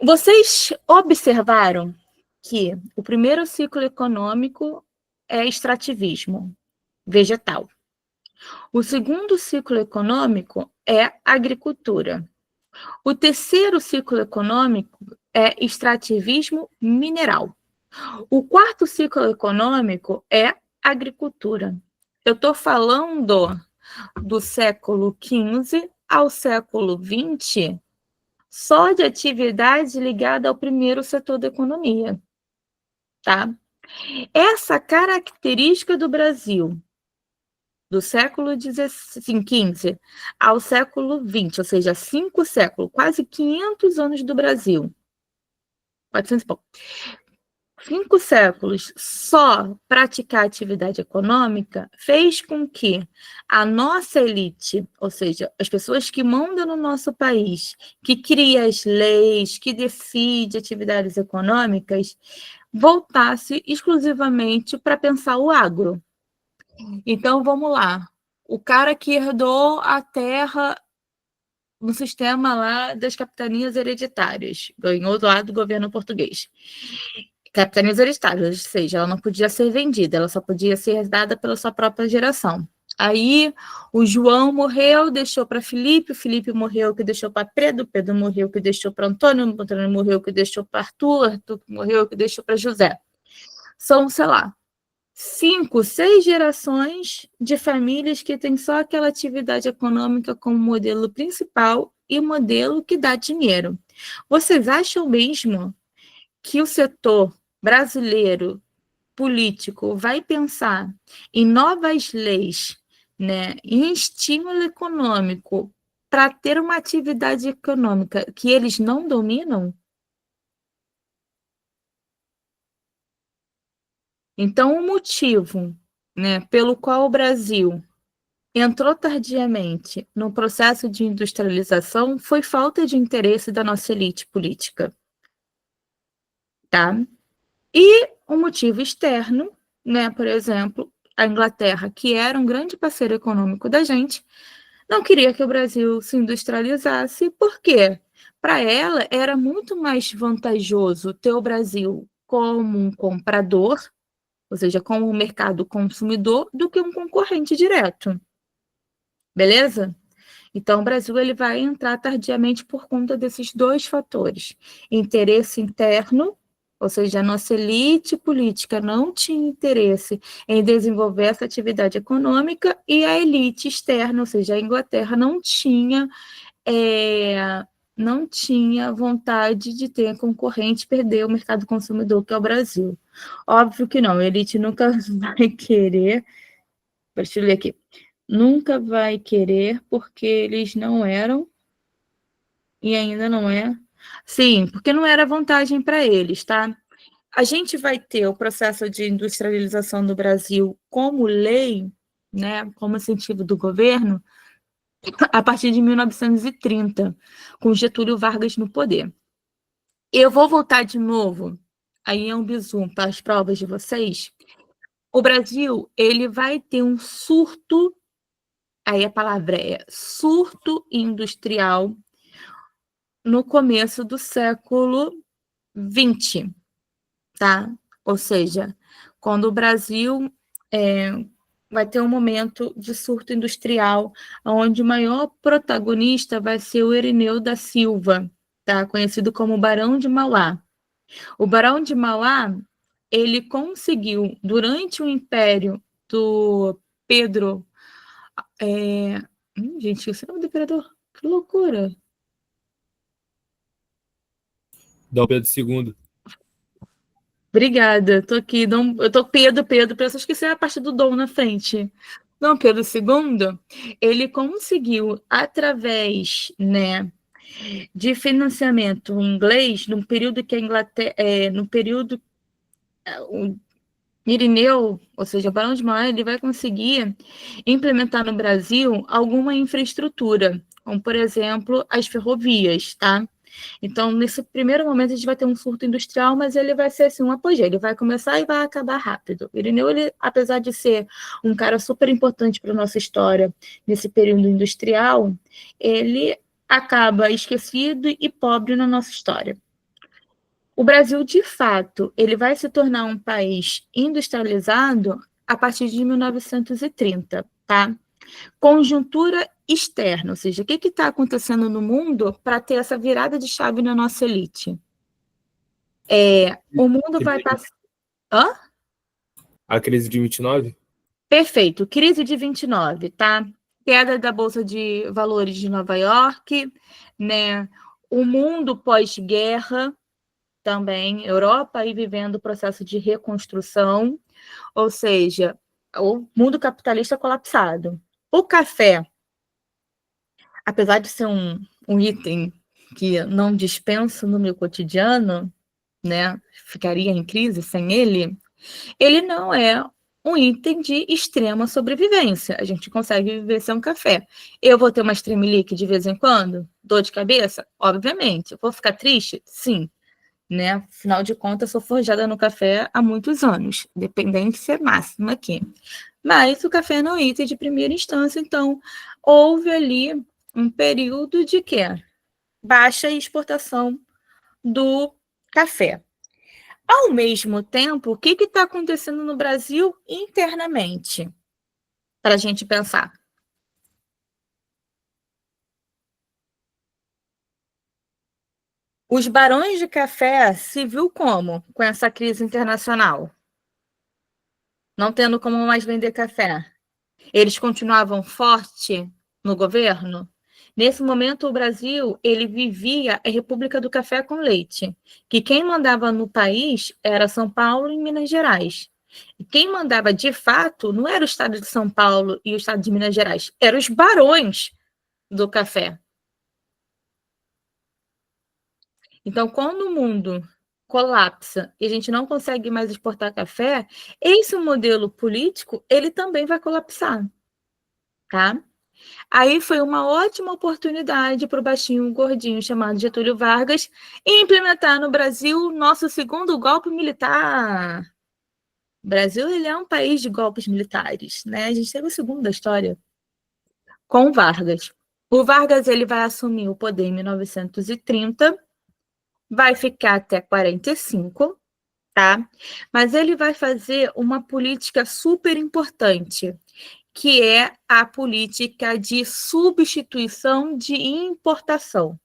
Vocês observaram que o primeiro ciclo econômico é extrativismo vegetal. O segundo ciclo econômico é agricultura. O terceiro ciclo econômico é extrativismo mineral. O quarto ciclo econômico é agricultura. Eu estou falando do século XV ao século XX só de atividade ligada ao primeiro setor da economia, tá? Essa característica do Brasil do século XV ao século XX, ou seja, 5 séculos, quase 500 anos do Brasil, 400 e pouco, 5 séculos só praticar atividade econômica fez com que a nossa elite, ou seja, as pessoas que mandam no nosso país, que cria as leis, que decide atividades econômicas, voltasse exclusivamente para pensar o agro. Então, vamos lá. O cara que herdou a terra no sistema lá das capitanias hereditárias, ganhou do lado do governo português. Capitanias hereditárias, ou seja, ela não podia ser vendida, ela só podia ser herdada pela sua própria geração. Aí o João morreu, deixou para Filipe, o Filipe morreu, que deixou para Pedro, Pedro morreu, que deixou para Antônio, Antônio morreu, que deixou para Arthur, Arthur morreu, que deixou para José. São, sei lá, 5, 6 gerações de famílias que têm só aquela atividade econômica como modelo principal e modelo que dá dinheiro. Vocês acham mesmo que o setor brasileiro político vai pensar em novas leis, né, em estímulo econômico para ter uma atividade econômica que eles não dominam? Então, o motivo, né, pelo qual o Brasil entrou tardiamente no processo de industrialização foi falta de interesse da nossa elite política, tá? E um motivo externo, né, por exemplo, a Inglaterra, que era um grande parceiro econômico da gente, não queria que o Brasil se industrializasse, por quê? Para ela era muito mais vantajoso ter o Brasil como um comprador, ou seja, como um mercado consumidor, do que um concorrente direto. Beleza? Então, o Brasil ele vai entrar tardiamente por conta desses dois fatores: interesse interno, ou seja, a nossa elite política não tinha interesse em desenvolver essa atividade econômica, e a elite externa, ou seja, a Inglaterra, não tinha vontade de ter concorrente, perder o mercado consumidor, que é o Brasil. Óbvio que não, a elite nunca vai querer, deixa eu ler aqui, nunca vai querer, porque eles não eram, e ainda não é. Sim, porque não era vantagem para eles, tá? A gente vai ter o processo de industrialização do Brasil como lei, né, como incentivo do governo, a partir de 1930, com Getúlio Vargas no poder. Eu vou voltar de novo, aí é um bizu para as provas de vocês. O Brasil, ele vai ter um surto, aí a palavra é surto industrial, no começo do século XX, tá? Ou seja, quando o Brasil vai ter um momento de surto industrial, onde o maior protagonista vai ser o Irineu da Silva, tá? Conhecido como Barão de Mauá. O Barão de Mauá, ele conseguiu, durante o império do Pedro... gente, esse é o nome do imperador? Que loucura! Dom Pedro II. Obrigada, tô aqui. Eu tô Pedro, eu só esqueci a parte do Dom na frente. Dom Pedro II, ele conseguiu, através, né, de financiamento inglês, no período que a Inglaterra, no período, o Irineu, ou seja, o Barão de Mauá, ele vai conseguir implementar no Brasil alguma infraestrutura, como, por exemplo, as ferrovias, tá? Então, nesse primeiro momento, a gente vai ter um surto industrial, mas ele vai ser assim, um apogeu. Ele vai começar e vai acabar rápido. O Irineu, ele, apesar de ser um cara super importante para a nossa história nesse período industrial, ele acaba esquecido e pobre na nossa história. O Brasil, de fato, ele vai se tornar um país industrializado a partir de 1930, tá? Conjuntura externa, ou seja, o que está acontecendo no mundo para ter essa virada de chave na nossa elite? O mundo vai passar... Hã? A crise de 29? Perfeito, crise de 29, tá? Queda da Bolsa de Valores de Nova York, né? O mundo pós-guerra também, Europa aí vivendo o processo de reconstrução, ou seja, o mundo capitalista colapsado. O café, apesar de ser um item que não dispenso no meu cotidiano, né? Ficaria em crise sem ele. Ele não é um item de extrema sobrevivência. A gente consegue viver sem um café. Eu vou ter uma tremelique de vez em quando? Dor de cabeça? Obviamente. Eu vou ficar triste? Sim. Né? Afinal de contas, sou forjada no café há muitos anos. Dependência máxima aqui. Mas o café não é item de primeira instância, então houve ali um período de quê? Baixa exportação do café. Ao mesmo tempo, o que está acontecendo no Brasil internamente? Para a gente pensar. Os barões de café se viu como com essa crise internacional? Não tendo como mais vender café. Eles continuavam forte no governo? Nesse momento, o Brasil ele vivia a República do Café com Leite, que quem mandava no país era São Paulo e Minas Gerais. E quem mandava de fato não era o estado de São Paulo e o estado de Minas Gerais, eram os barões do café. Então, quando o mundo colapsa e a gente não consegue mais exportar café, esse modelo político ele também vai colapsar, tá? Aí foi uma ótima oportunidade para o baixinho gordinho chamado Getúlio Vargas implementar no Brasil nosso segundo golpe militar. O Brasil ele é um país de golpes militares, né? A gente teve o segundo da história com o Vargas. O Vargas ele vai assumir o poder em 1930, vai ficar até 45, tá? Mas ele vai fazer uma política super importante, que é a política de substituição de importação,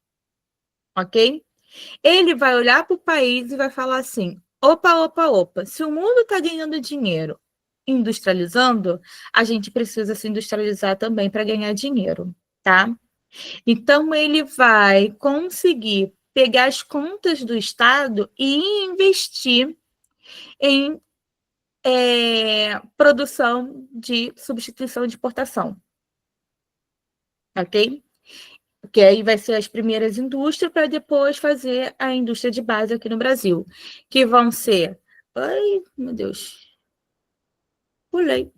ok? Ele vai olhar para o país e vai falar assim: opa, opa, opa, se o mundo está ganhando dinheiro industrializando, a gente precisa se industrializar também para ganhar dinheiro, tá? Então, ele vai conseguir pegar as contas do Estado e investir em produção de substituição de exportação, ok? Que aí vai ser as primeiras indústrias para depois fazer a indústria de base aqui no Brasil, que vão ser... Ai, meu Deus. Pulei.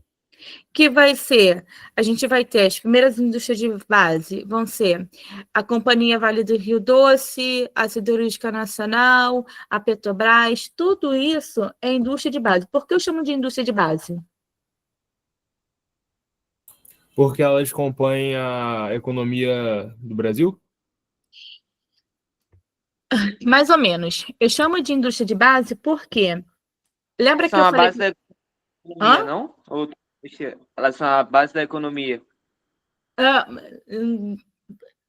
Que vai ser, a gente vai ter as primeiras indústrias de base, vão ser a Companhia Vale do Rio Doce, a Siderúrgica Nacional, a Petrobras, tudo isso é indústria de base. Por que eu chamo de indústria de base? Porque elas compõem a economia do Brasil? Mais ou menos. Eu chamo de indústria de base porque... Lembra que São eu a falei... base da economia, Hã? não? Ou elas são a base da economia? Ah,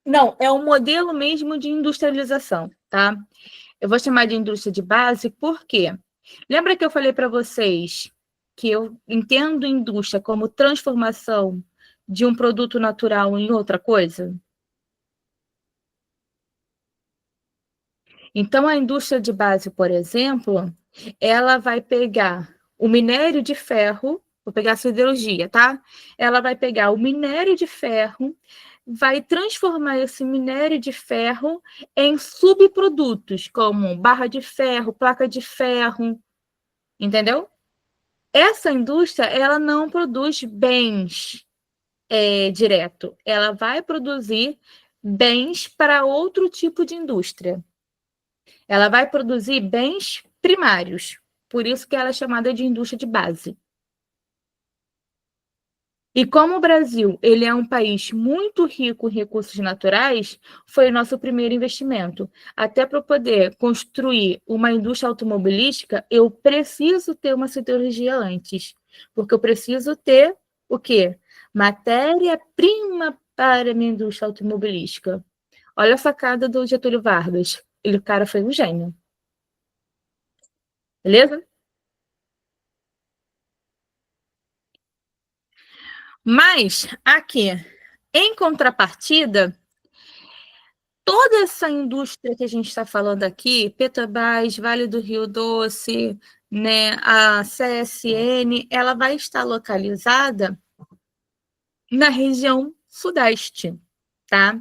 não, é um modelo mesmo de industrialização, tá? Eu vou chamar de indústria de base porque... Lembra que eu falei para vocês que eu entendo indústria como transformação de um produto natural em outra coisa? Então, a indústria de base, por exemplo, ela vai pegar o minério de ferro, vou pegar a siderurgia, tá? Ela vai pegar o minério de ferro, vai transformar esse minério de ferro em subprodutos, como barra de ferro, placa de ferro, entendeu? Essa indústria, ela não produz bens direto, ela vai produzir bens para outro tipo de indústria. Ela vai produzir bens primários, por isso que ela é chamada de indústria de base. E como o Brasil ele é um país muito rico em recursos naturais, foi o nosso primeiro investimento. Até para eu poder construir uma indústria automobilística, eu preciso ter uma siderurgia antes, porque eu preciso ter o quê? Matéria-prima para a minha indústria automobilística. Olha a sacada do Getúlio Vargas. O cara foi um gênio. Beleza? Mas, aqui, em contrapartida, toda essa indústria que a gente está falando aqui, Petrobras, Vale do Rio Doce, né, a CSN, ela vai estar localizada na região sudeste, tá?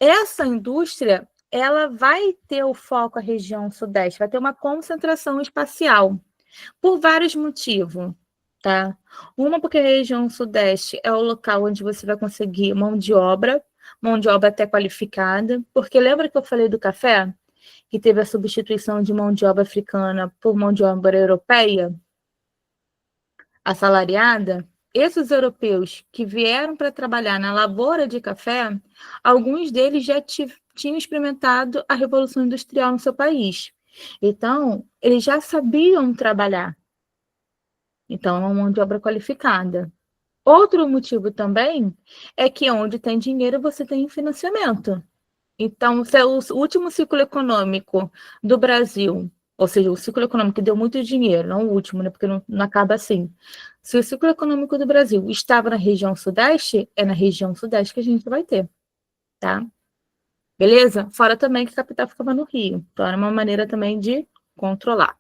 Essa indústria, ela vai ter o foco a região sudeste, vai ter uma concentração espacial, por vários motivos, tá? Uma, porque a região sudeste é o local onde você vai conseguir mão de obra até qualificada, porque lembra que eu falei do café? Que teve a substituição de mão de obra africana por mão de obra europeia, assalariada? Esses europeus que vieram para trabalhar na lavoura de café, alguns deles já tinham experimentado a Revolução Industrial no seu país. Então, eles já sabiam trabalhar. Então, é uma mão de obra qualificada. Outro motivo também é que onde tem dinheiro, você tem financiamento. Então, se é o último ciclo econômico do Brasil, ou seja, o ciclo econômico que deu muito dinheiro, não o último, né, porque não acaba assim. Se o ciclo econômico do Brasil estava na região sudeste, é na região sudeste que a gente vai ter, tá? Beleza? Fora também que a capital ficava no Rio. Então, era uma maneira também de controlar.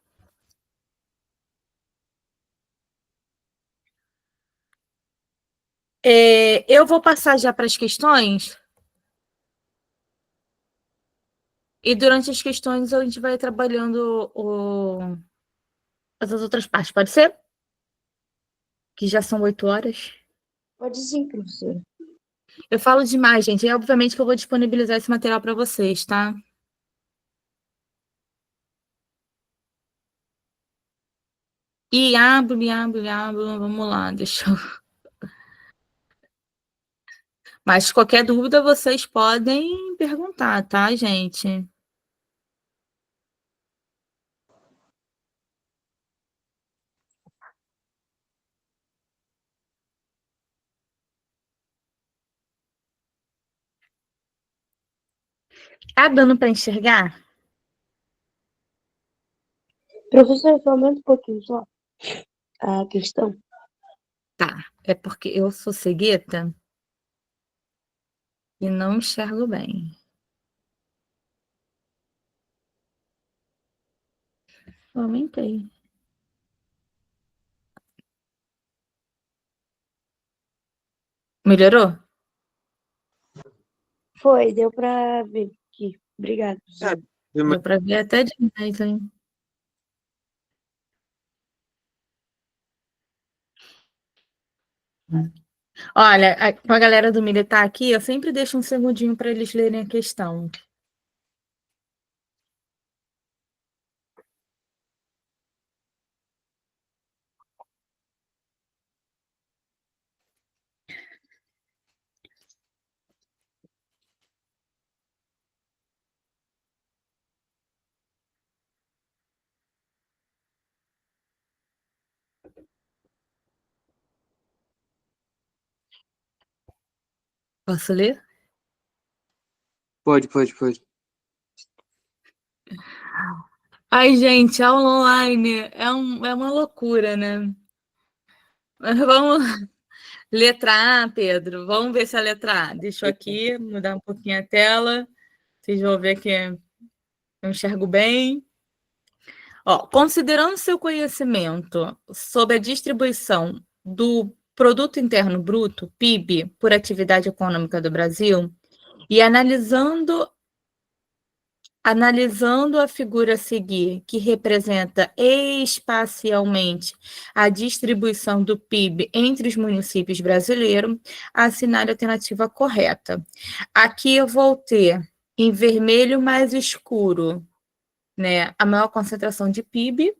Eu vou passar já para as questões. E durante as questões a gente vai trabalhando as outras partes, pode ser? Que já são 8 horas. Pode sim, professora. Eu falo demais, gente. E obviamente que eu vou disponibilizar esse material para vocês, tá? Diabo, vamos lá, deixa eu... Mas qualquer dúvida vocês podem perguntar, tá, gente? Tá dando para enxergar? Professor, só aumenta um pouquinho só a questão. Tá. É porque eu sou cegueta e não enxergo bem. Aumentei. Melhorou? Foi, deu pra ver aqui. Obrigada, professor. Deu para ver até demais, hein? Olha, com a galera do militar aqui, eu sempre deixo um segundinho para eles lerem a questão. Posso ler? Pode. Ai, gente, aula online é uma loucura, né? Mas vamos. Letra A, Pedro. Vamos ver se é a letra A. Deixa eu aqui mudar um pouquinho a tela. Vocês vão ver que eu enxergo bem. Ó, considerando seu conhecimento sobre a distribuição do Produto Interno Bruto, PIB, por atividade econômica do Brasil, e analisando a figura a seguir, que representa espacialmente a distribuição do PIB entre os municípios brasileiros, assinale a alternativa correta. Aqui eu vou ter em vermelho mais escuro, né, a maior concentração de PIB,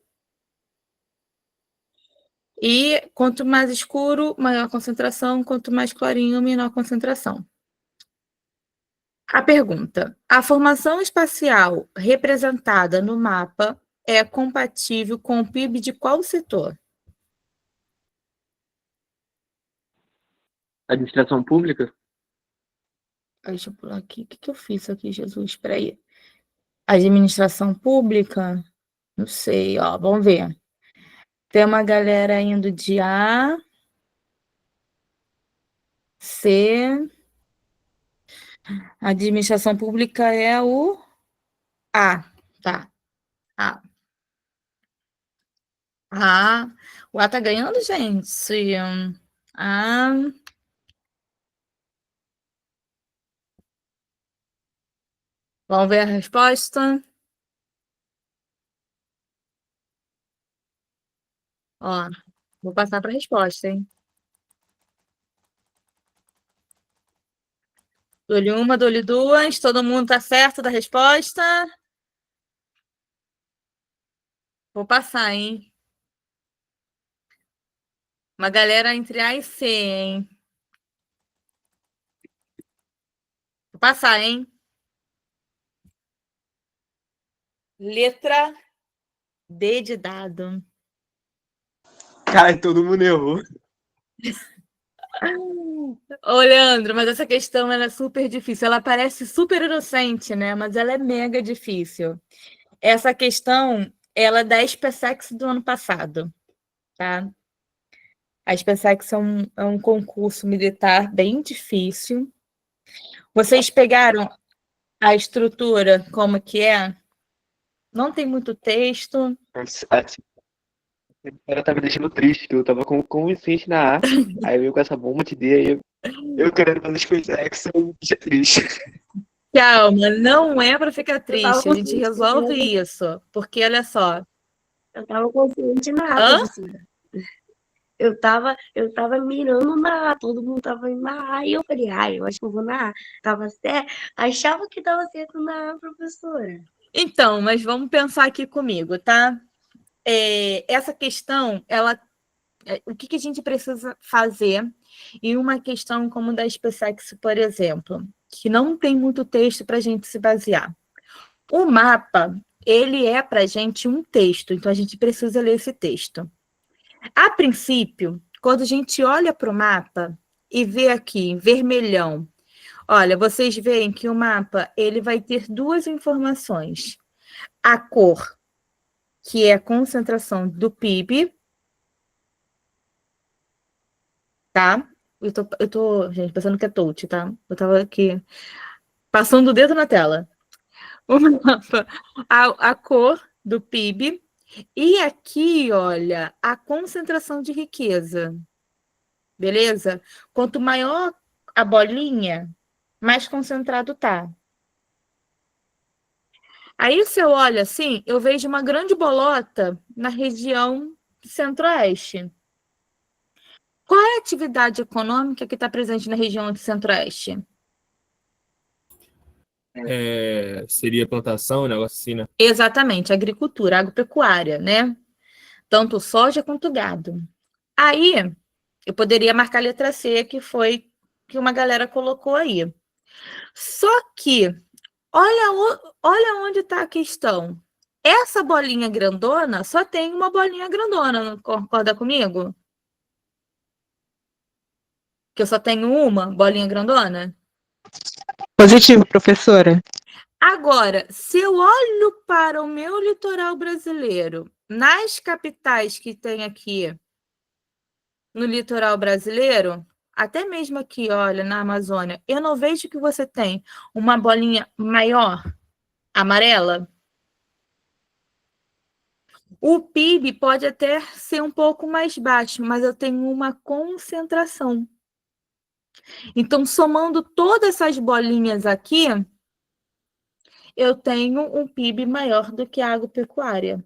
e quanto mais escuro, maior concentração, quanto mais clarinho, menor concentração. A pergunta: a formação espacial representada no mapa é compatível com o PIB de qual setor? Administração pública? Deixa eu pular aqui. O que eu fiz aqui, Jesus? Espera aí. Administração pública? Não sei, ó. Vamos ver. Tem uma galera indo de A, C. Administração pública é o A, tá? A. A. O A tá ganhando, gente. A. Vamos ver a resposta. Ó, vou passar para a resposta, hein? Dou-lhe uma, dou-lhe duas. Todo mundo tá certo da resposta? Vou passar, hein? Uma galera entre A e C, hein? Vou passar, hein? Letra D de dado. Cara, todo mundo errou. Ô, Leandro, mas essa questão ela é super difícil. Ela parece super inocente, né? Mas ela é mega difícil. Essa questão, ela é da SpaceX do ano passado, tá? A SpaceX é um concurso militar bem difícil. Vocês pegaram a estrutura como que é? Não tem muito texto. Ela tá me deixando triste, que eu tava com o Vicente na A, aí veio com essa bomba de D, aí eu querendo fazer SpaceX, eu deixa triste. Calma, não é para ficar triste. A gente consciente, resolve né? isso. Porque, olha só. Eu tava consciente na Hã? professora. eu tava mirando na A, todo mundo tava indo na A, e eu falei, eu acho que eu vou na A. Tava certo, achava que tava certo na A, professora. Então, mas vamos pensar aqui comigo, tá? Essa questão, o que a gente precisa fazer em uma questão como da SpaceX, por exemplo, que não tem muito texto para a gente se basear. O mapa, ele é para a gente um texto, então a gente precisa ler esse texto. A princípio, quando a gente olha para o mapa e vê aqui, em vermelhão, olha, vocês veem que o mapa ele vai ter duas informações. A cor, que é a concentração do PIB, tá? Gente, pensando que é touch, tá? Eu tava aqui passando o dedo na tela. O mapa, a cor do PIB. E aqui, olha, a concentração de riqueza. Beleza? Quanto maior a bolinha, mais concentrado tá. Aí, se eu olho assim, eu vejo uma grande bolota na região centro-oeste. Qual é a atividade econômica que está presente na região do centro-oeste? Seria plantação, um negócio assim, né? Exatamente, agricultura, agropecuária, né? Tanto soja quanto gado. Aí, eu poderia marcar a letra C, que foi que uma galera colocou aí. Só que, olha onde está a questão. Essa bolinha grandona só tem uma bolinha grandona, não concorda comigo? Que eu só tenho uma bolinha grandona? Positivo, professora. Agora, se eu olho para o meu litoral brasileiro, nas capitais que tem aqui no litoral brasileiro, até mesmo aqui, olha, na Amazônia, eu não vejo que você tem uma bolinha maior, amarela. O PIB pode até ser um pouco mais baixo, mas eu tenho uma concentração. Então, somando todas essas bolinhas aqui, eu tenho um PIB maior do que a agropecuária.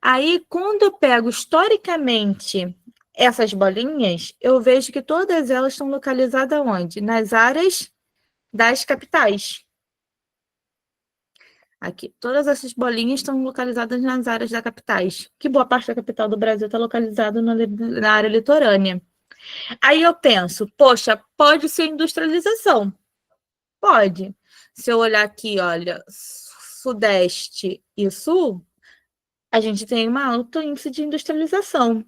Aí, quando eu pego historicamente essas bolinhas, eu vejo que todas elas estão localizadas onde? Nas áreas das capitais. Aqui, todas essas bolinhas estão localizadas nas áreas das capitais. Que boa parte da capital do Brasil está localizada na área litorânea. Aí eu penso, poxa, pode ser industrialização. Pode. Se eu olhar aqui, olha, Sudeste e Sul, a gente tem um alto índice de industrialização.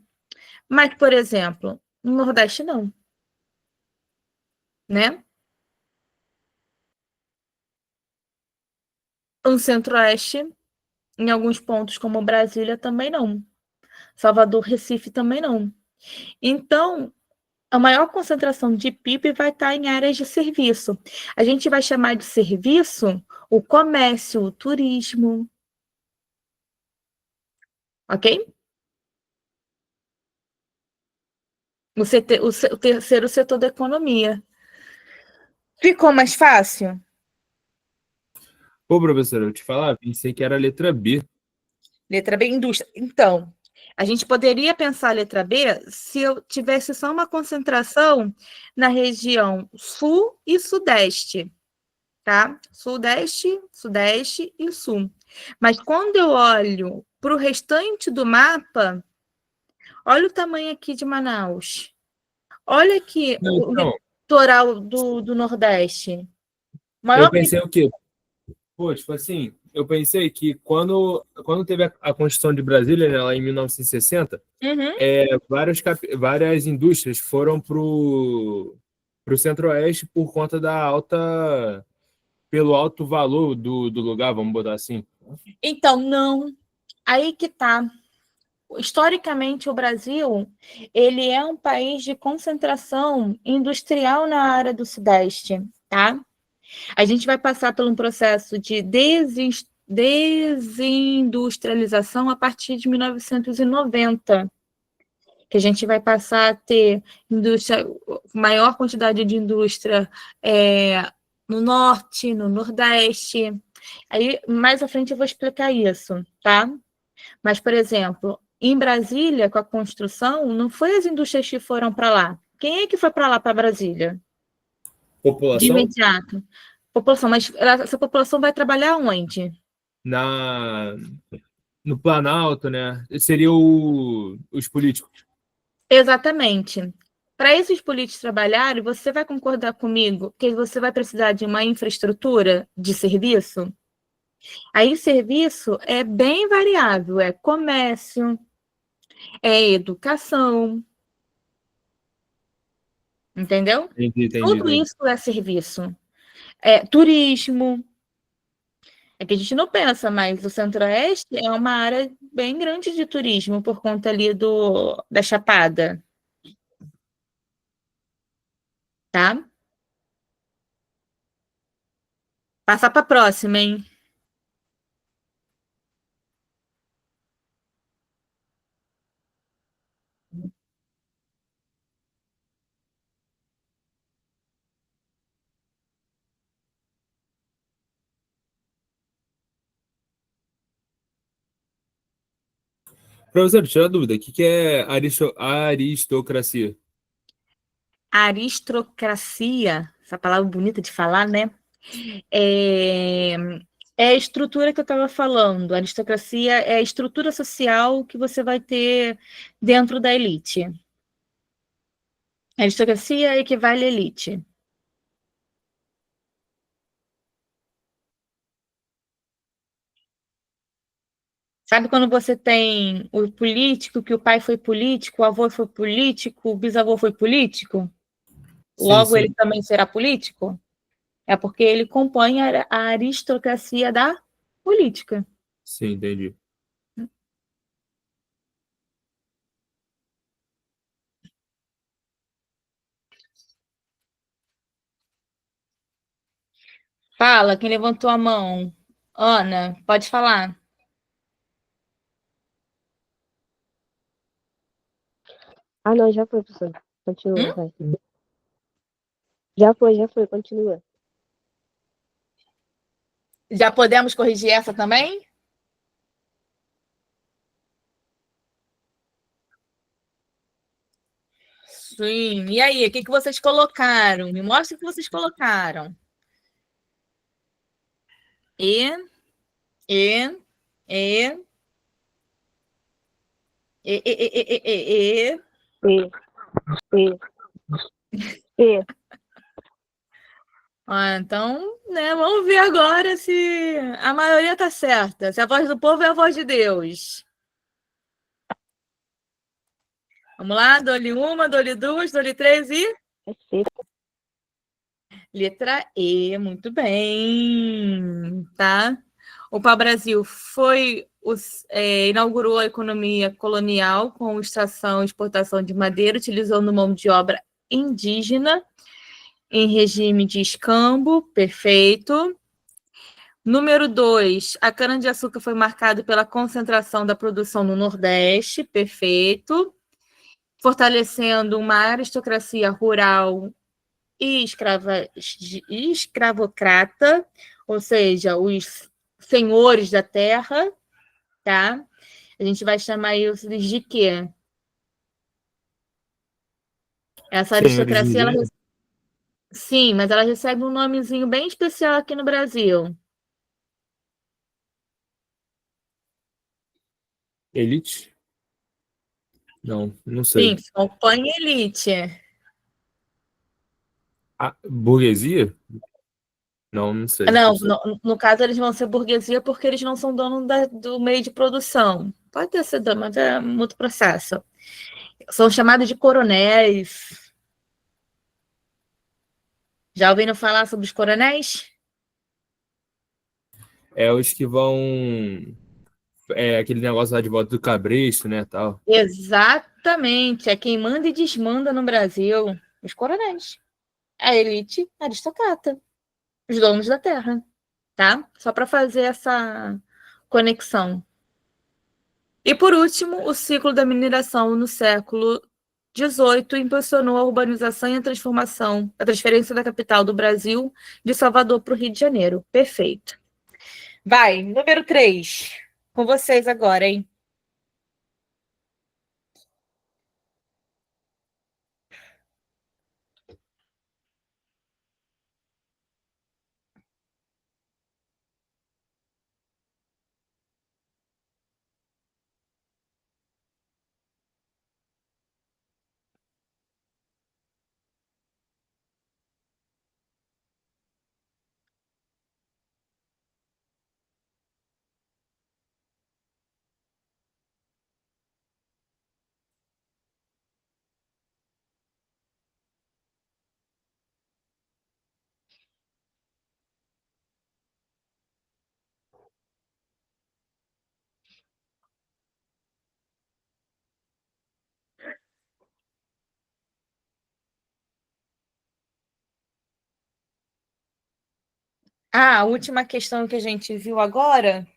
Mas, por exemplo, no Nordeste não. Né? No Centro-Oeste, em alguns pontos, como Brasília, também não. Salvador, Recife também não. Então, a maior concentração de PIB vai estar em áreas de serviço. A gente vai chamar de serviço o comércio, o turismo. Ok? O terceiro setor da economia. Ficou mais fácil? Pô, professor, eu te falar, pensei que era a letra B. Letra B, indústria. Então, a gente poderia pensar a letra B se eu tivesse só uma concentração na região sul e sudeste, tá? Sudeste, sudeste e sul. Mas quando eu olho para o restante do mapa, olha o tamanho aqui de Manaus. Olha aqui o Então, litoral do Nordeste. eu Maior pensei o quê? Pô, tipo assim, eu pensei que quando teve a Constituição de Brasília, né, lá em 1960, Uhum. várias indústrias foram pro Centro-Oeste por conta pelo alto valor do lugar, vamos botar assim. Então, não. Aí que tá. Historicamente, o Brasil ele é um país de concentração industrial na área do Sudeste, tá? A gente vai passar por um processo de desindustrialização a partir de 1990, que a gente vai passar a ter maior quantidade de indústria no Norte, no Nordeste. Aí, mais à frente, eu vou explicar isso, tá? Mas, por exemplo, em Brasília, com a construção, não foi as indústrias que foram para lá. Quem é que foi para lá, para Brasília? De População imediato. População, mas essa população vai trabalhar onde? na, no Planalto, né? Seria os políticos. Exatamente. Para esses políticos trabalharem, você vai concordar comigo que você vai precisar de uma infraestrutura de serviço? Aí, serviço é bem variável, é comércio, é educação, entendeu? Tudo Entendi. isso é serviço. É turismo. É que a gente não pensa, mas o Centro-Oeste é uma área bem grande de turismo por conta ali da Chapada, tá? Passar para a próxima, hein? Professor, tira a dúvida. O que é aristocracia? Aristocracia, essa palavra bonita de falar, né? É, é a estrutura que eu estava falando. A aristocracia é a estrutura social que você vai ter dentro da elite. A aristocracia equivale à elite. Sabe quando você tem o político, que o pai foi político, o avô foi político, o bisavô foi político? Sim, Logo ele sim. também será político? É porque ele compõe a aristocracia da política. Sim, entendi. Fala, quem levantou a mão? Ana, pode falar. Ah, não, já foi, professor. Continua, Hum? vai. Já foi, continua. Já podemos corrigir essa também? Sim. E aí, o que vocês colocaram? Me mostra o que vocês colocaram. E, e, e, e. E, e, e. Ah, então, né, vamos ver agora se a maioria está certa. Se a voz do povo é a voz de Deus. Vamos lá, dou-lhe uma, dou-lhe duas, dou-lhe três e... É C. Letra E, muito bem, tá? O pau-brasil inaugurou a economia colonial com extração e exportação de madeira, utilizando mão de obra indígena em regime de escambo, perfeito. Número 2, a cana-de-açúcar foi marcada pela concentração da produção no Nordeste, perfeito. Fortalecendo uma aristocracia rural e escravocrata, ou seja, os senhores da terra, tá? A gente vai chamar isso de quê? Essa Senhores de aristocracia, engenho? sim, mas ela recebe um nomezinho bem especial aqui no Brasil. Elite? Não, não Sim, sei. compõe elite. Burguesia? Não, não sei. Não, no caso, eles vão ser burguesia porque eles não são donos do meio de produção. Pode ter sido, mas é muito processo. São chamados de coronéis. Já ouviram falar sobre os coronéis? É os que vão. É aquele negócio lá de volta do cabresto, né, tal. Exatamente. É quem manda e desmanda no Brasil. Os coronéis. A elite aristocrata. Os donos da terra. Tá? Só para fazer essa conexão. E, por último, o ciclo da mineração no século XVIII impulsionou a urbanização e a transformação, a transferência da capital do Brasil de Salvador para o Rio de Janeiro. Perfeito. Vai, número 3. Com vocês agora, hein? A última questão que a gente viu agora,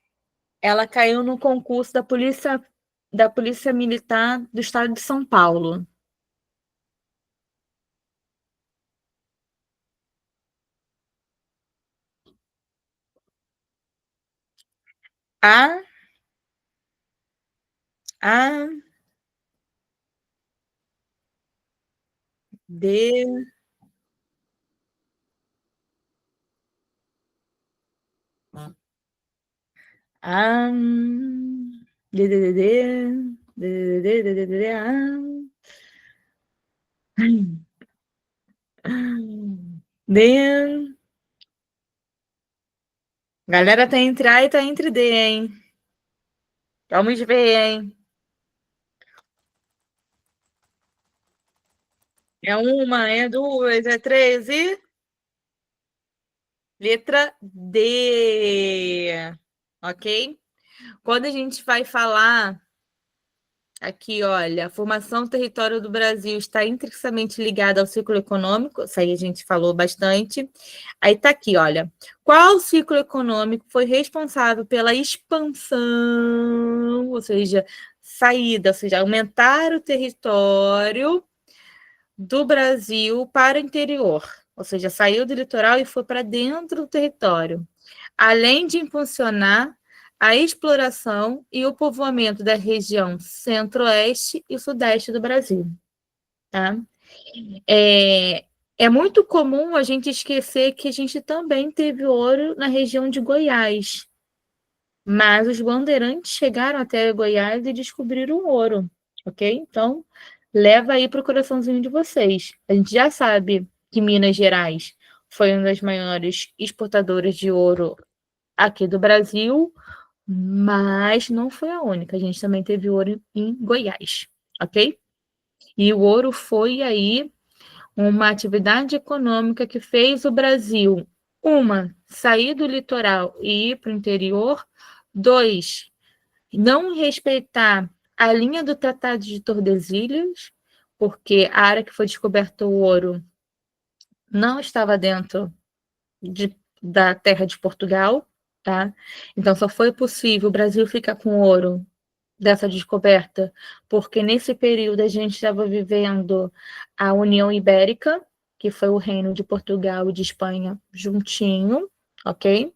ela caiu no concurso da Polícia Militar do Estado de São Paulo. A, A, D, A, D, D, D, D, D, D, D, D, D, D, A, D. Galera tá entre A e tá entre D, hein? Vamos ver, hein? É uma, é duas, é três e... Letra D, ok? Quando a gente vai falar aqui, olha, a formação do território do Brasil está intrinsecamente ligada ao ciclo econômico, isso aí a gente falou bastante. Aí tá aqui, olha, qual ciclo econômico foi responsável pela expansão, ou seja, saída, ou seja, aumentar o território do Brasil para o interior, ou seja, saiu do litoral e foi para dentro do território, além de impulsionar a exploração e o povoamento da região centro-oeste e sudeste do Brasil. Tá? É muito comum a gente esquecer que a gente também teve ouro na região de Goiás, mas os bandeirantes chegaram até Goiás e descobriram o ouro, ok? Então, leva aí para o coraçãozinho de vocês. A gente já sabe que Minas Gerais foi uma das maiores exportadoras de ouro aqui do Brasil, mas não foi a única. A gente também teve ouro em Goiás, ok? E o ouro foi aí uma atividade econômica que fez o Brasil, uma, sair do litoral e ir para o interior, dois, não respeitar a linha do Tratado de Tordesilhas, porque a área que foi descoberto o ouro não estava dentro da terra de Portugal, tá? Então só foi possível o Brasil ficar com ouro dessa descoberta, porque nesse período a gente estava vivendo a União Ibérica, que foi o reino de Portugal e de Espanha juntinho, ok?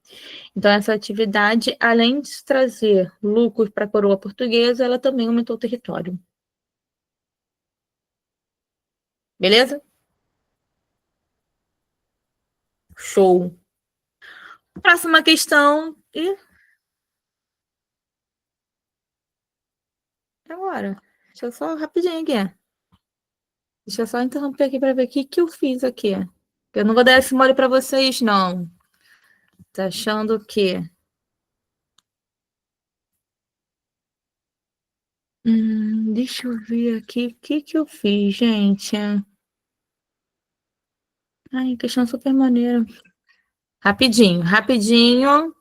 Então essa atividade, além de trazer lucros para a coroa portuguesa, ela também aumentou o território. Beleza? Show. Próxima questão. E agora? Deixa eu só rapidinho aqui. Deixa eu só interromper aqui para ver o que eu fiz aqui. Eu não vou dar esse mole para vocês, não. Tá achando que... deixa eu ver aqui o que eu fiz, gente. Ai, questão super maneira. Rapidinho, rapidinho.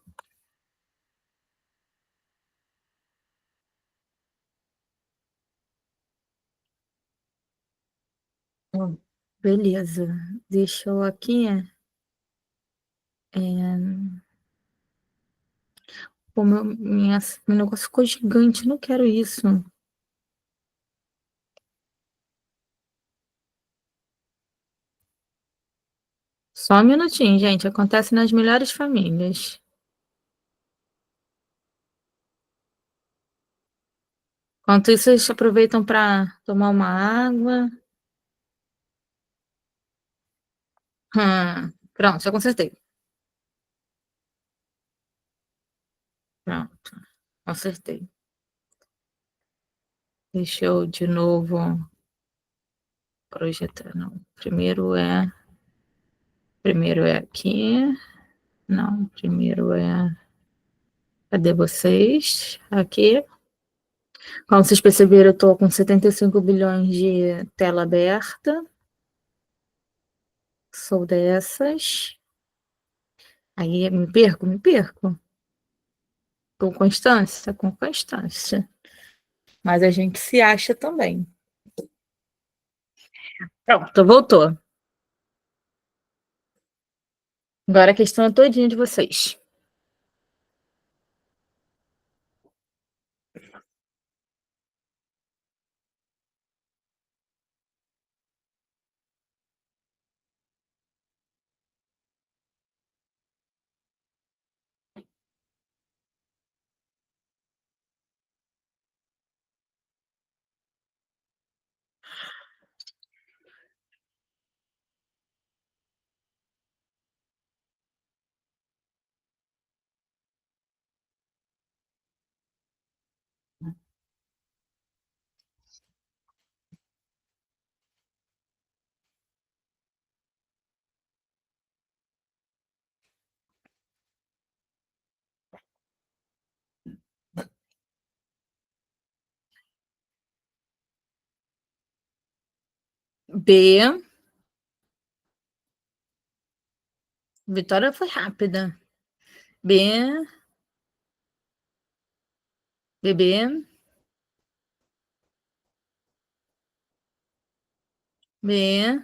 Beleza. Deixa eu aqui. Pô, meu negócio ficou gigante, não quero isso. Só um minutinho, gente. Acontece nas melhores famílias. Enquanto isso, vocês aproveitam para tomar uma água. Pronto, já consertei. Pronto, consertei. Deixa eu de novo projetar. Não, primeiro é aqui. Não, primeiro é... Cadê vocês? Aqui. Como vocês perceberam, eu estou com 75 bilhões de tela aberta. Sou dessas. Aí me perco, me perco. Com constância, com constância. Mas a gente se acha também. Pronto, voltou. Agora a questão é todinha de vocês. B. Vitória foi rápida. B. Bebê. B.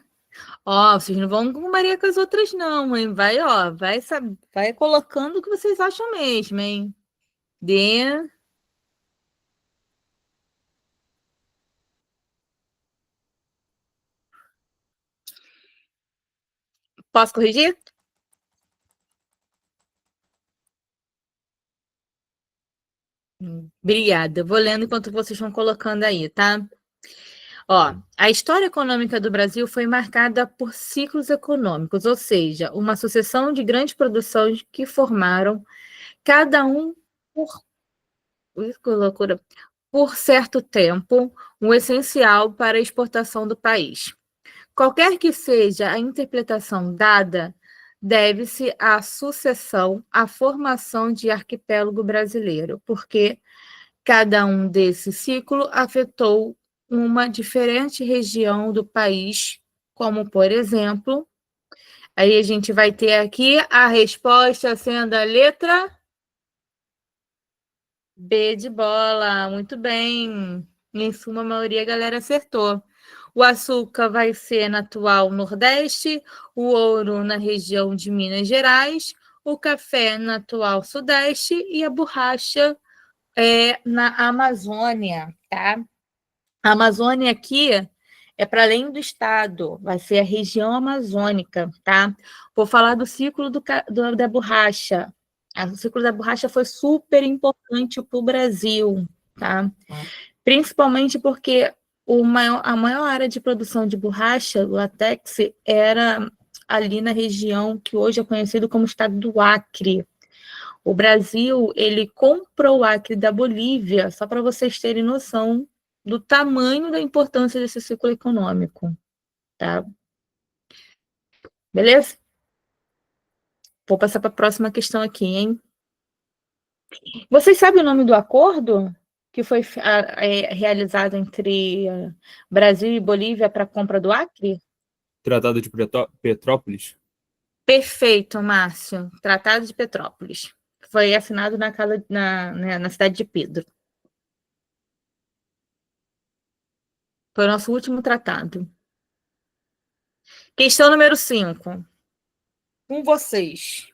Ó, vocês não vão com Maria com as outras, não, hein? Vai, ó, vai colocando o que vocês acham mesmo, hein? D. Posso corrigir? Obrigada. Vou lendo enquanto vocês vão colocando aí, tá? Ó, a história econômica do Brasil foi marcada por ciclos econômicos, ou seja, uma sucessão de grandes produções que formaram, cada um por, ui, que loucura, por certo tempo, um essencial para a exportação do país. Qualquer que seja a interpretação dada, deve-se à sucessão, à formação de arquipélago brasileiro, porque cada um desse ciclo afetou uma diferente região do país, como, por exemplo, aí a gente vai ter aqui a resposta sendo a letra B de bola. Muito bem. Em suma, a maioria a galera acertou. O açúcar vai ser na atual Nordeste, o ouro na região de Minas Gerais, o café na atual Sudeste e a borracha na Amazônia, tá? A Amazônia aqui é para além do estado, vai ser a região amazônica, tá? Vou falar do ciclo da borracha. O ciclo da borracha foi super importante para o Brasil, tá? Principalmente porque a maior área de produção de borracha, látex, era ali na região que hoje é conhecido como estado do Acre. O Brasil, ele comprou o Acre da Bolívia, só para vocês terem noção do tamanho da importância desse ciclo econômico, tá? Beleza? Vou passar para a próxima questão aqui, hein? Vocês sabem o nome do acordo que foi realizado entre Brasil e Bolívia para a compra do Acre? Tratado de Petrópolis. Perfeito, Márcio. Tratado de Petrópolis. Foi assinado na cidade de Pedro. Foi o nosso último tratado. Questão número 5. Com vocês.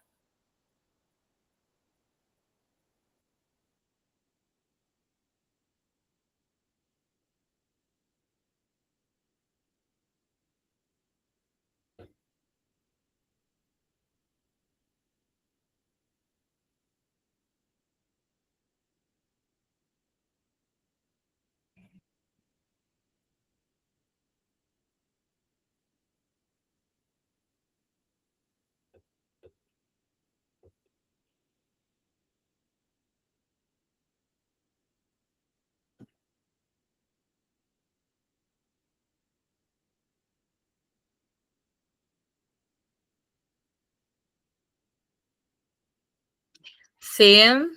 C.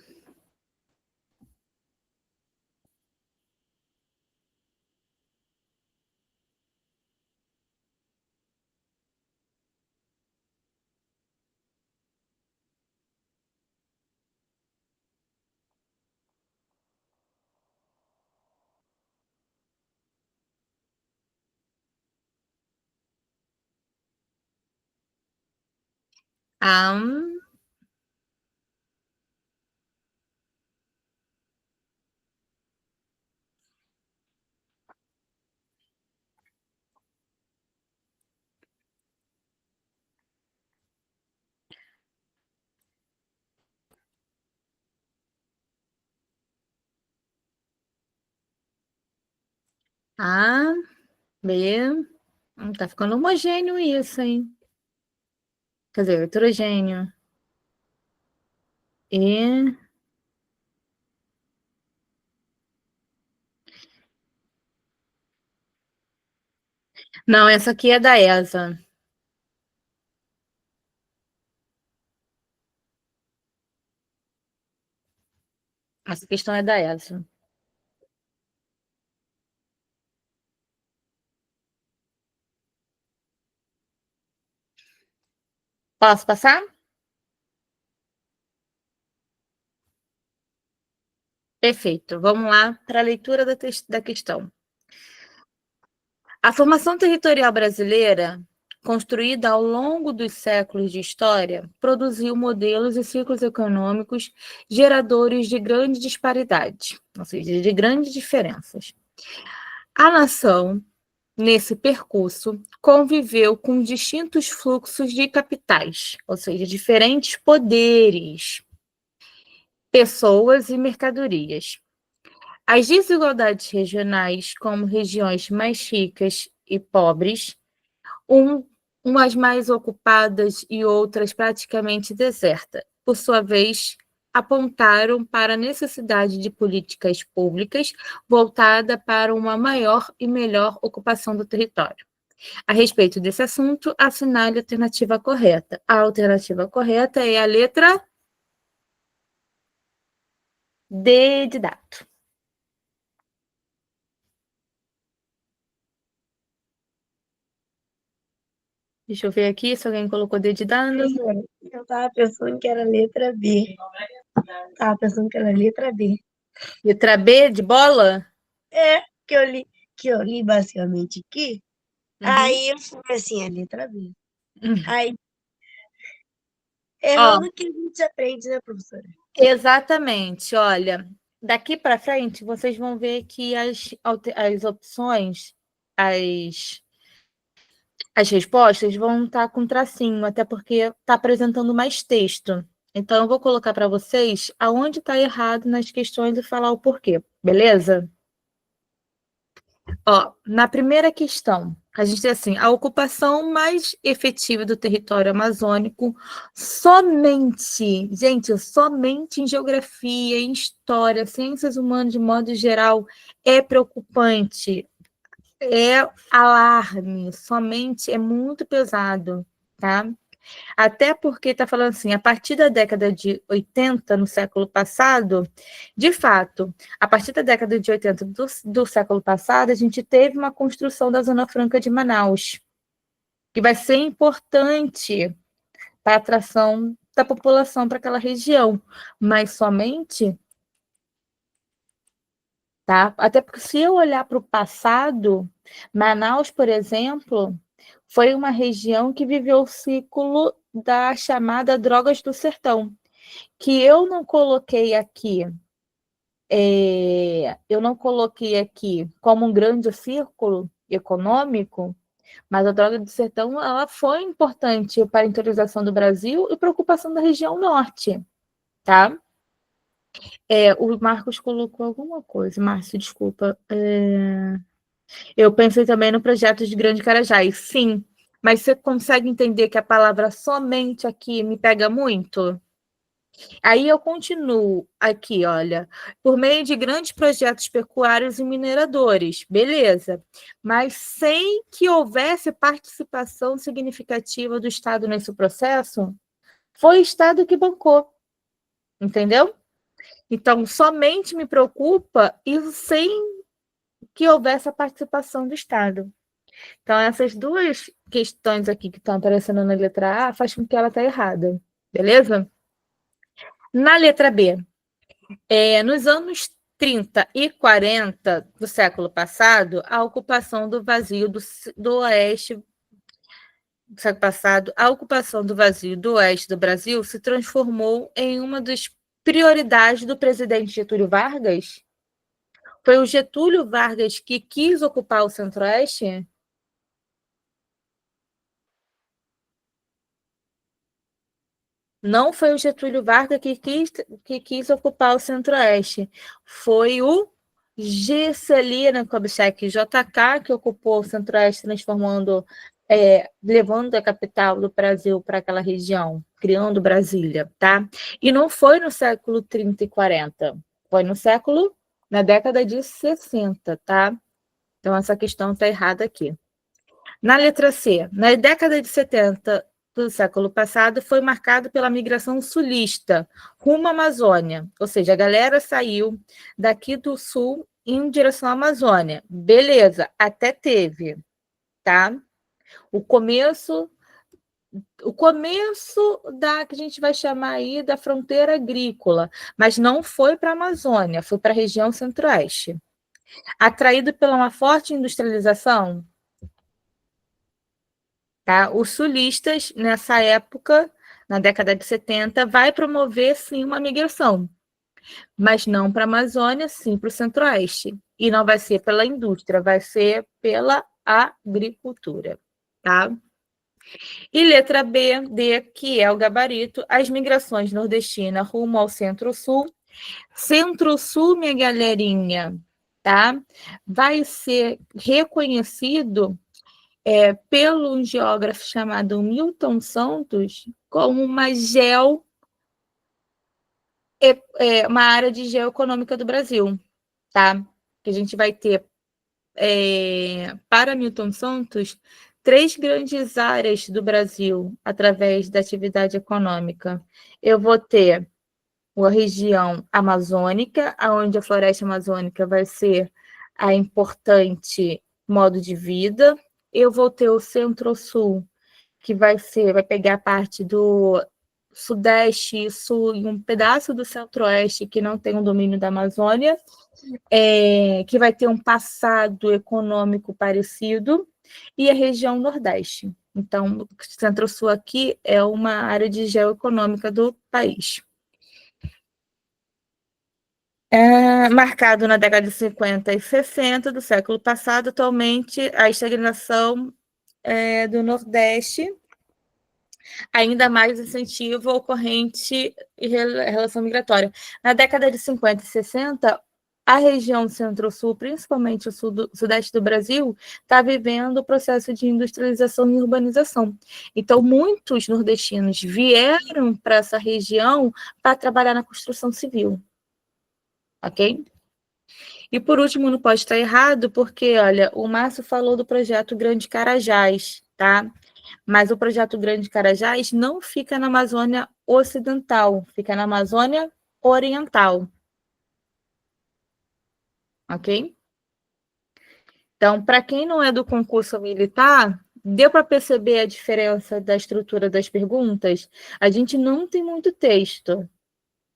Ah, A, B. Tá ficando homogêneo isso, hein? Quer dizer, heterogêneo. E. Não, essa aqui é da ESA. Essa questão é da ESA. Posso passar? Perfeito. Vamos lá para a leitura da questão. A formação territorial brasileira, construída ao longo dos séculos de história, produziu modelos e ciclos econômicos geradores de grande disparidade, ou seja, de grandes diferenças. A nação, nesse percurso, conviveu com distintos fluxos de capitais, ou seja, diferentes poderes, pessoas e mercadorias. As desigualdades regionais, como regiões mais ricas e pobres, umas mais ocupadas e outras praticamente desertas, por sua vez, apontaram para a necessidade de políticas públicas voltada para uma maior e melhor ocupação do território. A respeito desse assunto, assinale a alternativa correta. A alternativa correta é a letra D de dado. Deixa eu ver aqui se alguém colocou D de dado. Eu tava pensando que era letra B. Tava pensando que era letra B. Letra B de bola? É, que eu li basicamente aqui. Aí eu falei assim, a letra B. Aí, Ó, errando que a gente aprende, né, professora? exatamente. Olha, daqui para frente vocês vão ver que as opções, as respostas vão estar com tracinho, até porque está apresentando mais texto. Então, eu vou colocar para vocês aonde está errado nas questões e falar o porquê, beleza? Ó, na primeira questão, a gente tem assim, a ocupação mais efetiva do território amazônico somente, gente, somente em geografia, em história, ciências humanas de modo geral, é preocupante, é alarme, somente é muito pesado, tá? Até porque está falando assim, a partir da década de 80, no século passado, de fato, a partir da década de 80 do século passado, a gente teve uma construção da Zona Franca de Manaus, que vai ser importante para a atração da população para aquela região, mas somente, tá? Até porque se eu olhar para o passado, Manaus, por exemplo, foi uma região que viveu o ciclo da chamada Drogas do Sertão, que eu não coloquei aqui, como um grande círculo econômico, mas a Droga do Sertão ela foi importante para a interiorização do Brasil e para a ocupação da região norte, tá? O Marcos colocou alguma coisa, Márcio, desculpa. Eu pensei também no projeto de Grande Carajás, sim, mas você consegue entender que a palavra somente aqui me pega muito? Aí eu continuo aqui, olha, por meio de grandes projetos pecuários e mineradores, beleza, mas sem que houvesse participação significativa do Estado nesse processo, foi o Estado que bancou, entendeu? Então, somente me preocupa isso sem que houvesse a participação do Estado. Então, essas duas questões aqui que estão aparecendo na letra A faz com que ela está errada, beleza? Na letra B, nos anos 30 e 40 do século passado, a ocupação do vazio do oeste do século passado, a ocupação do vazio do oeste do Brasil se transformou em uma das prioridades do presidente Getúlio Vargas? Foi o Getúlio Vargas que quis ocupar o Centro-Oeste? Não foi o Getúlio Vargas que quis ocupar o Centro-Oeste. Foi o Juscelino Kubitschek, JK, que ocupou o Centro-Oeste, transformando, levando a capital do Brasil para aquela região, criando Brasília, tá? E não foi no século 30 e 40, foi na década de 60, tá? Então, essa questão está errada aqui. Na letra C, na década de 70 do século passado, foi marcado pela migração sulista rumo à Amazônia, ou seja, a galera saiu daqui do sul em direção à Amazônia. Beleza, até teve, tá? O começo da que a gente vai chamar aí da fronteira agrícola, mas não foi para a Amazônia, foi para a região centro-oeste. Atraído pela uma forte industrialização, tá? Os sulistas, nessa época, na década de 70, vai promover, sim, uma migração, mas não para a Amazônia, sim para o Centro-Oeste. E não vai ser pela indústria, vai ser pela agricultura. Tá? E letra B, D, que é o gabarito, as migrações nordestinas rumo ao Centro-Sul. Centro-Sul, minha galerinha, tá? Vai ser reconhecido pelo um geógrafo chamado Milton Santos como uma área de geoeconômica do Brasil, tá? Que a gente vai ter, para Milton Santos, 3 grandes áreas do Brasil através da atividade econômica. Eu vou ter a região amazônica, onde a floresta amazônica vai ser a importante modo de vida. Eu vou ter o Centro-Sul, que vai pegar parte do Sudeste, Sul e um pedaço do Centro-Oeste que não tem o domínio da Amazônia, que vai ter um passado econômico parecido, e a região Nordeste. Então, o Centro-Sul aqui é uma área de geoeconômica do país. Marcado na década de 50 e 60 do século passado, atualmente a estagnação do Nordeste, ainda mais incentivo ocorrente em relação migratória. Na década de 50 e 60, a região Centro-Sul, principalmente o Sudeste do Brasil, está vivendo o processo de industrialização e urbanização. Então, muitos nordestinos vieram para essa região para trabalhar na construção civil. Ok? E por último, não pode estar errado, porque, olha, o Márcio falou do projeto Grande Carajás, tá? Mas o projeto Grande Carajás não fica na Amazônia Ocidental, fica na Amazônia Oriental. Ok? Então, para quem não é do concurso militar, deu para perceber a diferença da estrutura das perguntas? A gente não tem muito texto,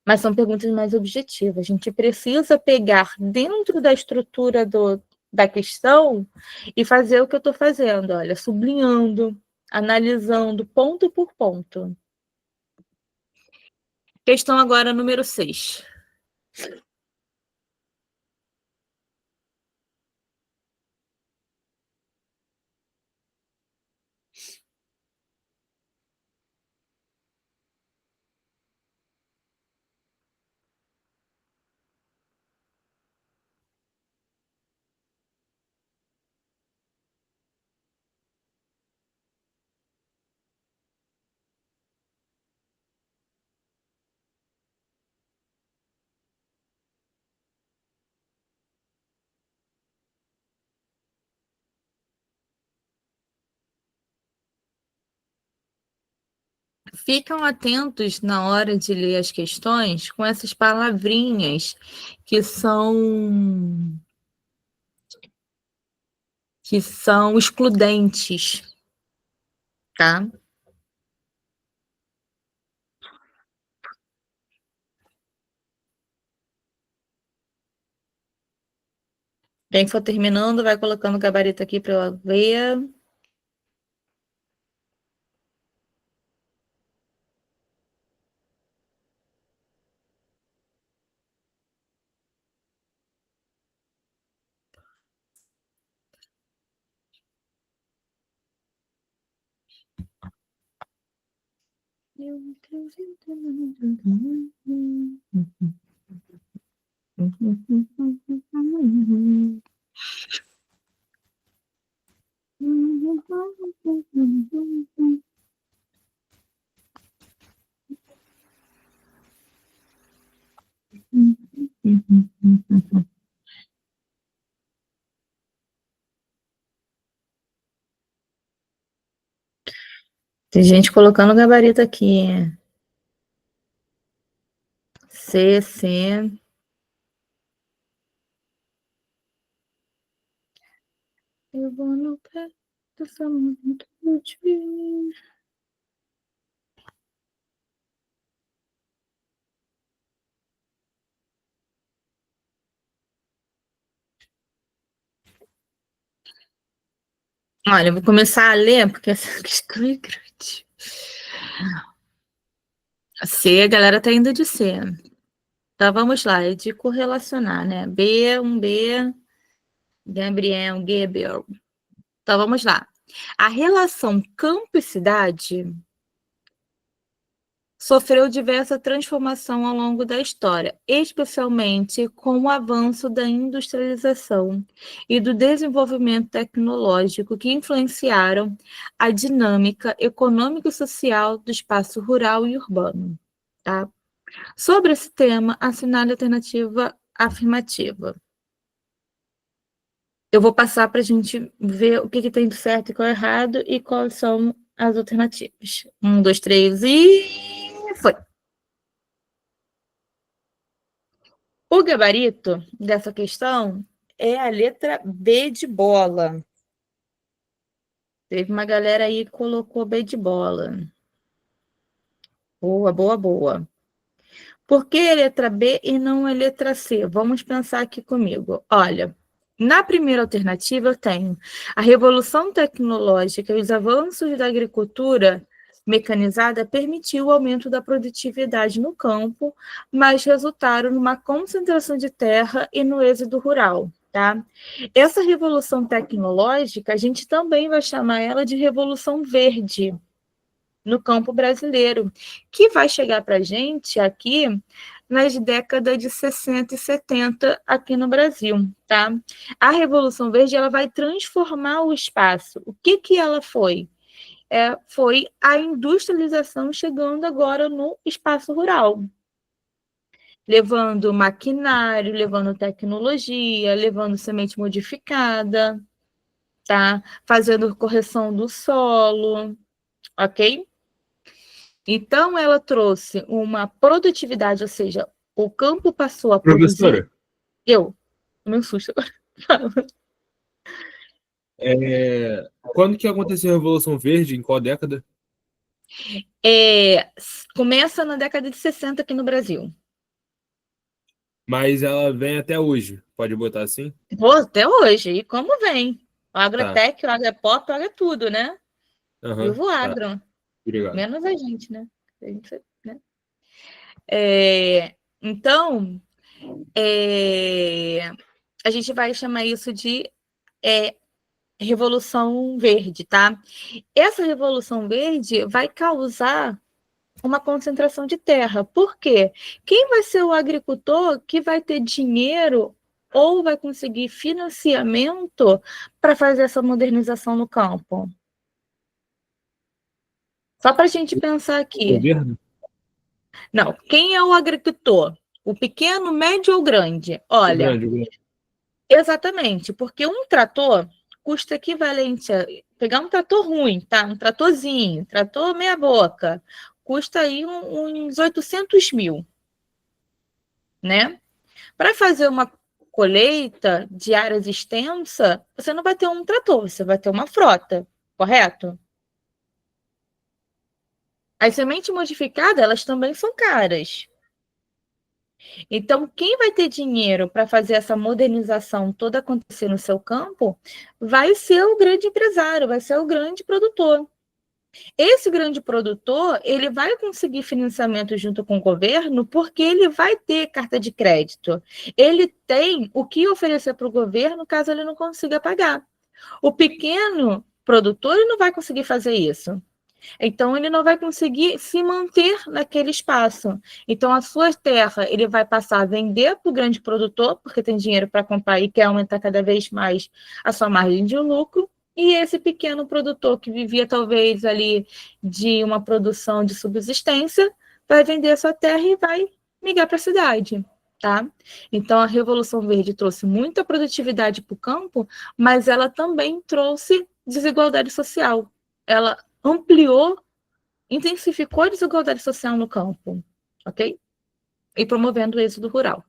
mas são perguntas mais objetivas. A gente precisa pegar dentro da estrutura da questão e fazer o que eu estou fazendo, olha, sublinhando, analisando ponto por ponto. Questão agora número 6. Ficam atentos na hora de ler as questões com essas palavrinhas que são excludentes, tá? Quem for terminando, vai colocando o gabarito aqui para eu ver. Tem gente colocando gabarito aqui. C, C. Eu vou no pé dessa muito útil. Olha, eu vou começar a ler, porque essa questão é grande. C, a galera tá indo de C. Então, vamos lá, é de correlacionar, né? B, um B, Gabriel, Gabriel. Então, vamos lá. A relação campo e cidade sofreu diversa transformação ao longo da história, especialmente com o avanço da industrialização e do desenvolvimento tecnológico que influenciaram a dinâmica econômica e social do espaço rural e urbano. Tá? Sobre esse tema, assinale a alternativa afirmativa. Eu vou passar para a gente ver o que tem de certo e qual é errado e quais são as alternativas. 1, 2, 3 e foi. O gabarito dessa questão é a letra B de bola. Teve uma galera aí que colocou B de bola. Boa, boa, boa. Por que a letra B e não a letra C? Vamos pensar aqui comigo. Olha, na primeira alternativa eu tenho a revolução tecnológica e os avanços da agricultura mecanizada permitiu o aumento da produtividade no campo, mas resultaram numa concentração de terra e no êxodo rural, tá? Essa revolução tecnológica, a gente também vai chamar ela de revolução verde no campo brasileiro, que vai chegar para a gente aqui nas décadas de 60 e 70 aqui no Brasil, tá? A Revolução Verde, ela vai transformar o espaço. O que ela foi? Foi a industrialização chegando agora no espaço rural, levando maquinário, levando tecnologia, levando semente modificada, tá? Fazendo correção do solo, ok? Então, ela trouxe uma produtividade, ou seja, o campo passou a produzir... Professora, Me assusta agora. quando que aconteceu a Revolução Verde? Em qual década? Começa na década de 60 aqui no Brasil. Mas ela vem até hoje. Pode botar assim? Pô, até hoje. E como vem? O Tá. agrotech, o agropop, o tudo, né? Aham, Viva o tá. agro. Obrigado. Menos a gente, né? Né? Então, a gente vai chamar isso de Revolução Verde, tá? Essa Revolução Verde vai causar uma concentração de terra. Por quê? Quem vai ser o agricultor que vai ter dinheiro ou vai conseguir financiamento para fazer essa modernização no campo? Só para a gente pensar O aqui. governo? Não, quem é o agricultor? O pequeno, médio ou grande? Olha, O grande. exatamente, porque um trator custa equivalente a pegar um trator ruim, tá? Um tratorzinho, trator meia boca, custa aí uns 800 mil, né? Para fazer uma colheita de áreas extensa, você não vai ter um trator, você vai ter uma frota, correto? As sementes modificadas, elas também são caras. Então, quem vai ter dinheiro para fazer essa modernização toda acontecer no seu campo vai ser o grande empresário, vai ser o grande produtor. Esse grande produtor, ele vai conseguir financiamento junto com o governo porque ele vai ter carta de crédito. Ele tem o que oferecer para o governo caso ele não consiga pagar. O pequeno produtor ele não vai conseguir fazer isso. Então, ele não vai conseguir se manter naquele espaço. Então, a sua terra, ele vai passar a vender para o grande produtor, porque tem dinheiro para comprar e quer aumentar cada vez mais a sua margem de lucro. E esse pequeno produtor que vivia talvez ali de uma produção de subsistência, vai vender a sua terra e vai migrar para a cidade, tá? Então, a Revolução Verde trouxe muita produtividade para o campo, mas ela também trouxe desigualdade social. Ela ampliou, intensificou a desigualdade social no campo, ok? E promovendo o êxodo rural.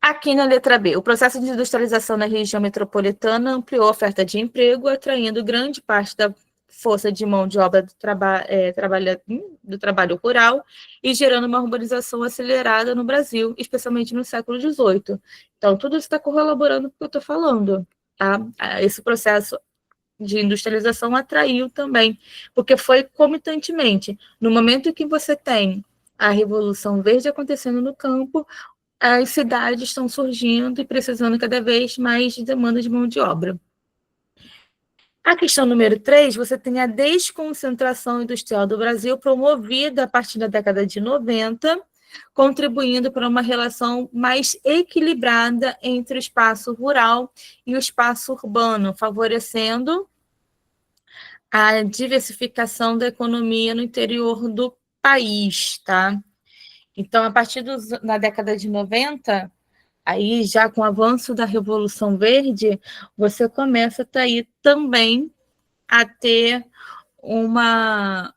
Aqui na letra B, o processo de industrialização na região metropolitana ampliou a oferta de emprego, atraindo grande parte da força de mão de obra do trabalho rural e gerando uma urbanização acelerada no Brasil, especialmente no século XVIII. Então, tudo isso está corroborando com o que eu estou falando. Tá? Esse processo de industrialização atraiu também, porque foi comitantemente. No momento em que você tem a Revolução Verde acontecendo no campo, as cidades estão surgindo e precisando cada vez mais de demanda de mão de obra. A questão número 3, você tem a desconcentração industrial do Brasil promovida a partir da década de 90, contribuindo para uma relação mais equilibrada entre o espaço rural e o espaço urbano, favorecendo a diversificação da economia no interior do país, tá? Então, a partir da década de 90, aí já com o avanço da Revolução Verde, você começa aí também a ter uma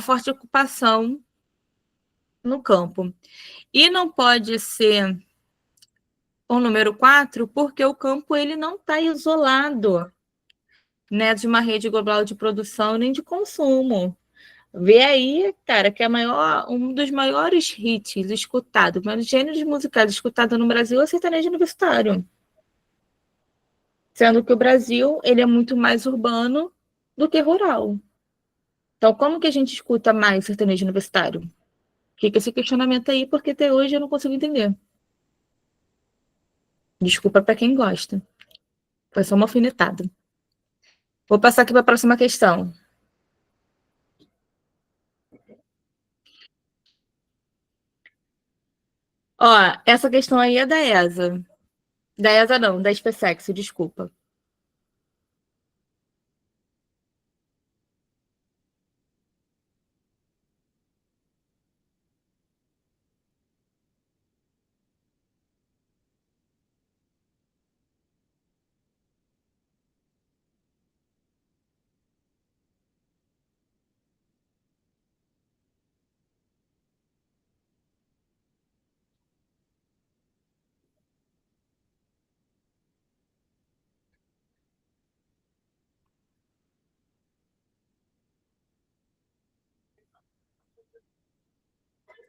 forte ocupação no campo. E não pode ser o número 4, porque o campo ele não está isolado, né, de uma rede global de produção nem de consumo. Vê aí, cara, que um dos maiores hits escutados, mas gêneros musicais escutados no Brasil é sertanejo universitário. Sendo que o Brasil ele é muito mais urbano do que rural. Então, como que a gente escuta mais sertanejo universitário? Fica esse questionamento aí, porque até hoje eu não consigo entender. Desculpa para quem gosta. Foi só uma alfinetada. Vou passar aqui para a próxima questão. Ó, essa questão aí é da ESA. Da ESA não, da SpaceX, desculpa.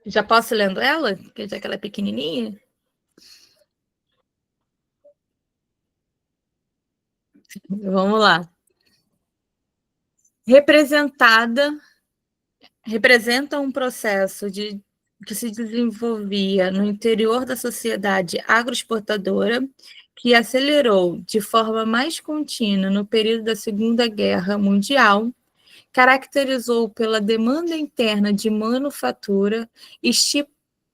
Já posso ir lendo ela? Já que ela é pequenininha? Vamos lá. Representa um processo que se desenvolvia no interior da sociedade agroexportadora, que acelerou de forma mais contínua no período da Segunda Guerra Mundial, caracterizou pela demanda interna de manufatura,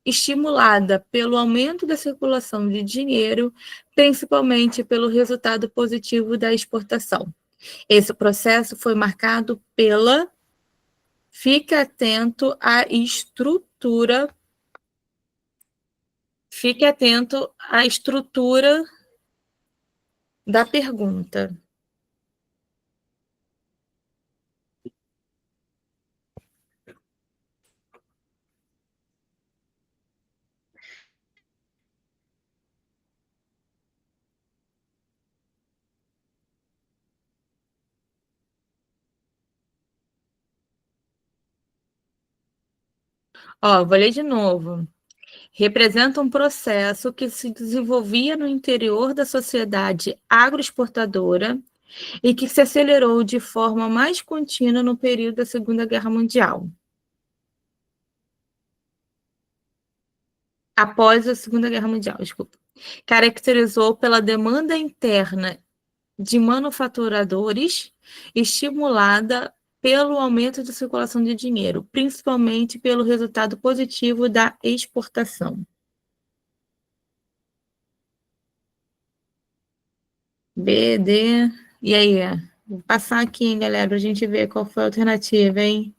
estimulada pelo aumento da circulação de dinheiro, principalmente pelo resultado positivo da exportação. Esse processo foi marcado pela... Fique atento à estrutura. Fique atento à estrutura da pergunta. Ó, vou ler de novo. Representa um processo que se desenvolvia no interior da sociedade agroexportadora e que se acelerou de forma mais contínua no período da Segunda Guerra Mundial. Após a Segunda Guerra Mundial, desculpa. Caracterizou pela demanda interna de manufaturadores, estimulada pelo aumento de circulação de dinheiro, principalmente pelo resultado positivo da exportação. B, D. E aí? Vou passar aqui, hein, galera, para a gente ver qual foi a alternativa, hein?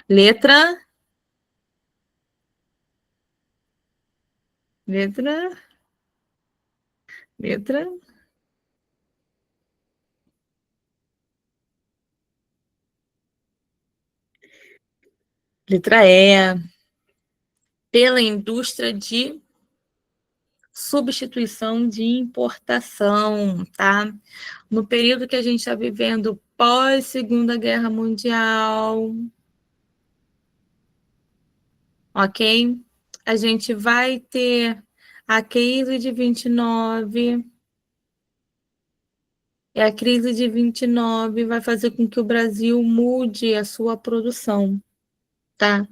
Letra. Letra. Letra. Letra E. Pela indústria de substituição de importação, tá? No período que a gente está vivendo pós Segunda Guerra Mundial, ok? A gente vai ter a crise de 29, e a crise de 29 vai fazer com que o Brasil mude a sua produção, tá?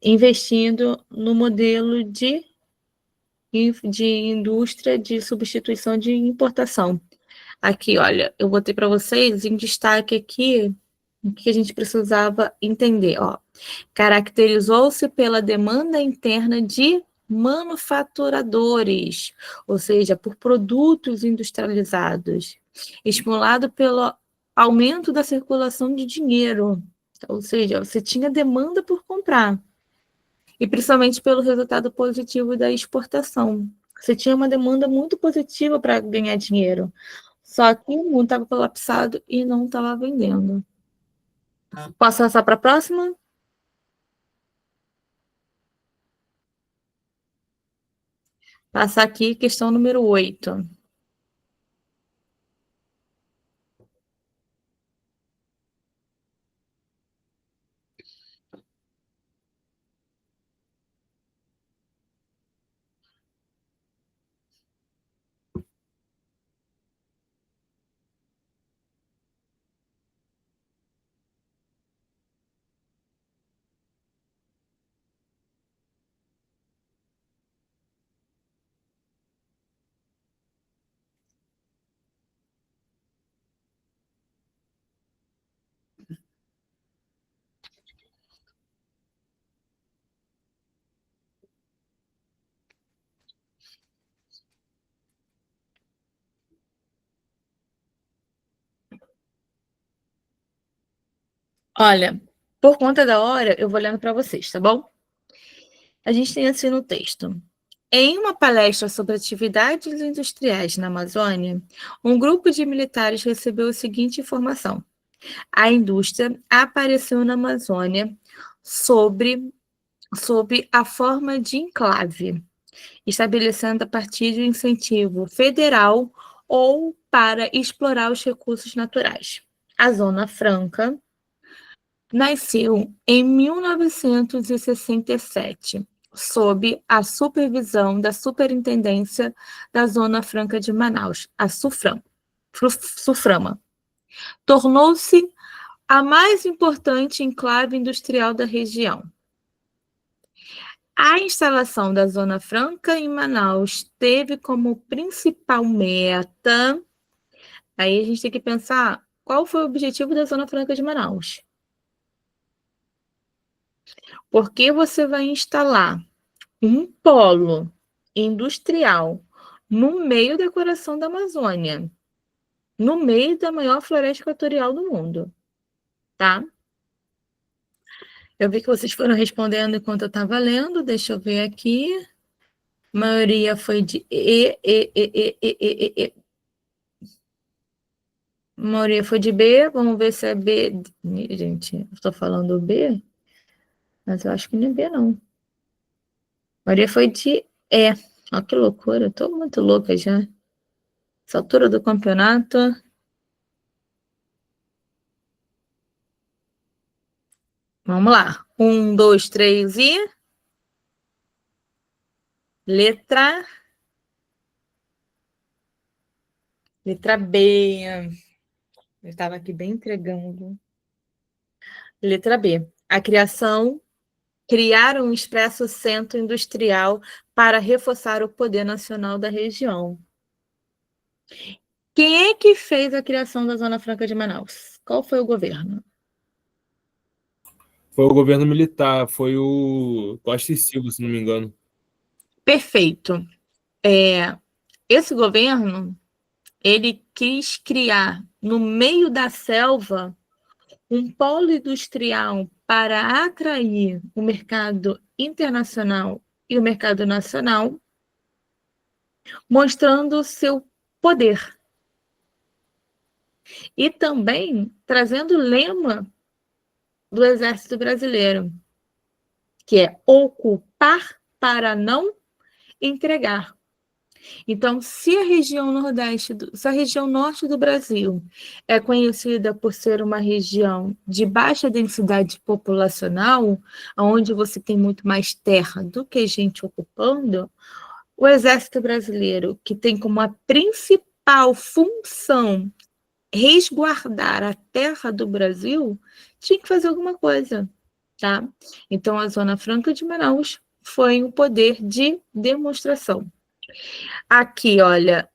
Investindo no modelo de indústria de substituição de importação. Aqui, olha, eu botei para vocês em destaque aqui o que a gente precisava entender. Ó. Caracterizou-se pela demanda interna de manufaturadores, ou seja, por produtos industrializados, estimulado pelo aumento da circulação de dinheiro, ou seja, você tinha demanda por comprar, e principalmente pelo resultado positivo da exportação. Você tinha uma demanda muito positiva para ganhar dinheiro, só que o mundo estava colapsado e não estava vendendo. Posso passar para a próxima? Passar aqui, questão número 8. Olha, por conta da hora, eu vou lendo para vocês, tá bom? A gente tem assim no texto. Em uma palestra sobre atividades industriais na Amazônia, um grupo de militares recebeu a seguinte informação: a indústria apareceu na Amazônia sob a forma de enclave, estabelecendo a partir de um incentivo federal ou para explorar os recursos naturais. A Zona Franca nasceu em 1967, sob a supervisão da Superintendência da Zona Franca de Manaus, a SUFRAMA. Tornou-se a mais importante enclave industrial da região. A instalação da Zona Franca em Manaus teve como principal meta. Aí a gente tem que pensar qual foi o objetivo da Zona Franca de Manaus. Porque você vai instalar um polo industrial no meio da coração da Amazônia, no meio da maior floresta equatorial do mundo, tá? Eu vi que vocês foram respondendo enquanto eu estava lendo, deixa eu ver aqui. A maioria foi de E. A maioria foi de B, vamos ver se é B. Gente, eu estou falando B, mas eu acho que não é B, não. A maioria foi de E. Olha que loucura, estou muito louca já. Essa altura do campeonato. Vamos lá. 1, 2, 3 e. Letra. Letra B. Eu estava aqui bem entregando. Letra B. A criação. Criar um expresso centro industrial para reforçar o poder nacional da região. Quem é que fez a criação da Zona Franca de Manaus? Qual foi o governo? Foi o governo militar, foi o Costa e Silva, se não me engano. Perfeito. Esse governo, ele quis criar no meio da selva um polo industrial para atrair o mercado internacional e o mercado nacional, mostrando seu poder. E também trazendo o lema do Exército Brasileiro, que é ocupar para não entregar. Então, se a região Nordeste, se a região Norte do Brasil é conhecida por ser uma região de baixa densidade populacional, onde você tem muito mais terra do que gente ocupando, o Exército Brasileiro, que tem como a principal função resguardar a terra do Brasil, tinha que fazer alguma coisa, tá? Então, a Zona Franca de Manaus foi um poder de demonstração. Aqui, olha,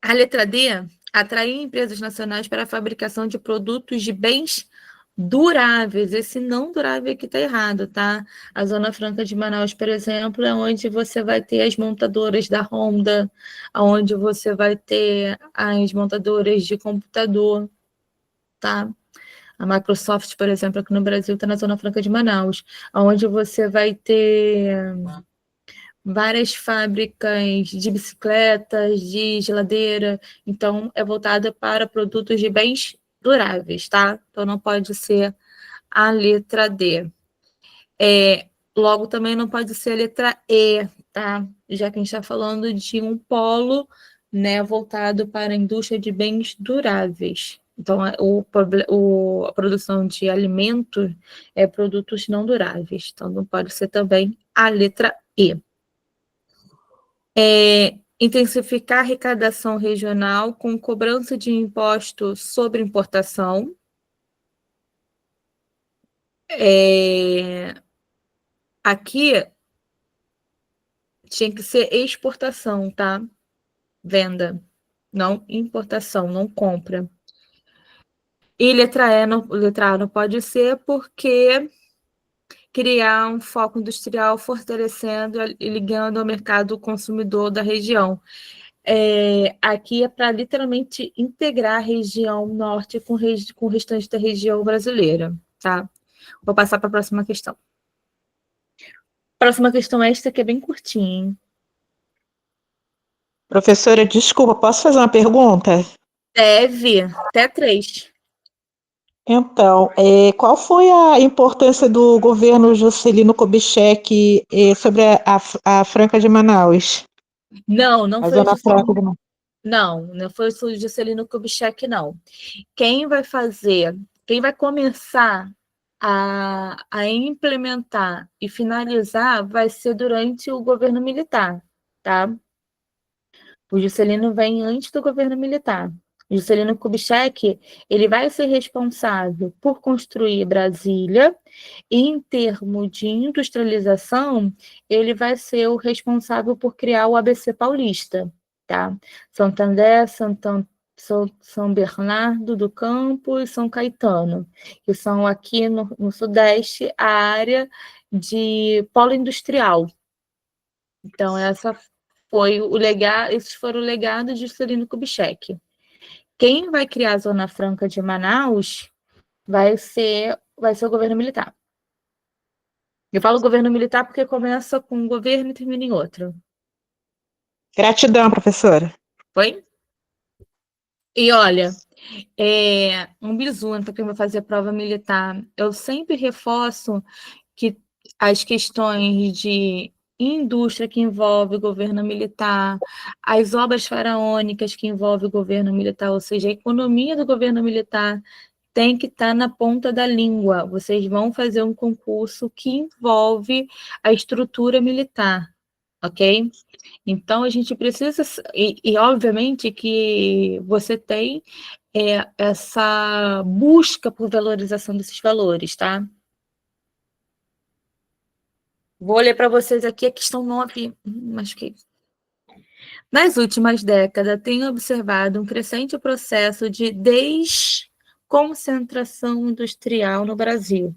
a letra D, atrair empresas nacionais para a fabricação de produtos de bens duráveis. Esse não durável aqui está errado, tá? A Zona Franca de Manaus, por exemplo, é onde você vai ter as montadoras da Honda, onde você vai ter as montadoras de computador, tá? A Microsoft, por exemplo, aqui no Brasil, está na Zona Franca de Manaus, onde você vai ter várias fábricas de bicicletas, de geladeira, então é voltada para produtos de bens duráveis, tá? Então não pode ser a letra D. Logo também não pode ser a letra E, tá? Já que a gente está falando de um polo, né, voltado para a indústria de bens duráveis. Então, a produção de alimentos é produtos não duráveis. Então, não pode ser também a letra E. Intensificar a arrecadação regional com cobrança de imposto sobre importação. Aqui tinha que ser exportação, tá? Venda, não importação, não compra. E letra A não pode ser porque criar um foco industrial fortalecendo e ligando ao mercado consumidor da região. Aqui é para literalmente integrar a região norte com o restante da região brasileira, tá? Vou passar para a próxima questão. Próxima questão é esta, que é bem curtinha, hein? Professora, desculpa, posso fazer uma pergunta? Deve, até 3. Então, qual foi a importância do governo Juscelino Kubitschek sobre a Franca de Manaus? Não A foi o Zona Franca de Juscelino. Manaus. Não foi o Juscelino Kubitschek, não. Quem vai começar a implementar e finalizar vai ser durante o governo militar, tá? O Juscelino vem antes do governo militar. O Juscelino Kubitschek, ele vai ser responsável por construir Brasília, e em termos de industrialização, ele vai ser o responsável por criar o ABC Paulista, tá? Santander, São Bernardo do Campo e São Caetano, que são aqui no Sudeste a área de polo industrial. Então, esses foram o legado de Juscelino Kubitschek. Quem vai criar a Zona Franca de Manaus vai ser o governo militar. Eu falo governo militar porque começa com um governo e termina em outro. Gratidão, professora. Foi? E olha, um bizu para quem vai fazer prova militar. Eu sempre reforço que as questões de indústria que envolve o governo militar, as obras faraônicas que envolvem o governo militar, ou seja, a economia do governo militar tem que estar na ponta da língua. Vocês vão fazer um concurso que envolve a estrutura militar, ok? Então, a gente precisa, e obviamente que você tem essa busca por valorização desses valores, tá? Vou ler para vocês aqui a questão 9, acho que Nas últimas décadas, tem observado um crescente processo de desconcentração industrial no Brasil.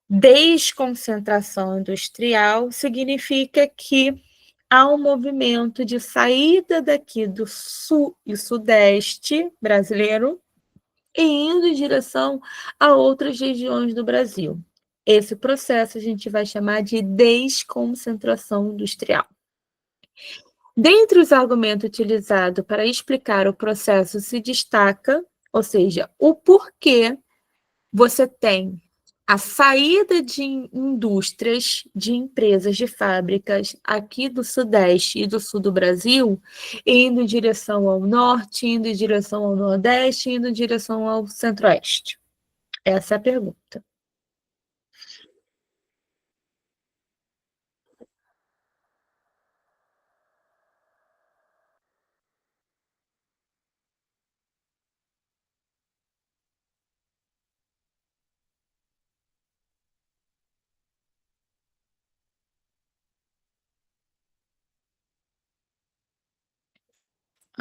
Desconcentração industrial significa que há um movimento de saída daqui do sul e sudeste brasileiro e indo em direção a outras regiões do Brasil. Esse processo a gente vai chamar de desconcentração industrial. Dentre os argumentos utilizados para explicar o processo se destaca, ou seja, o porquê você tem a saída de indústrias, de empresas, de fábricas aqui do Sudeste e do Sul do Brasil, indo em direção ao Norte, indo em direção ao Nordeste, indo em direção ao Centro-Oeste. Essa é a pergunta.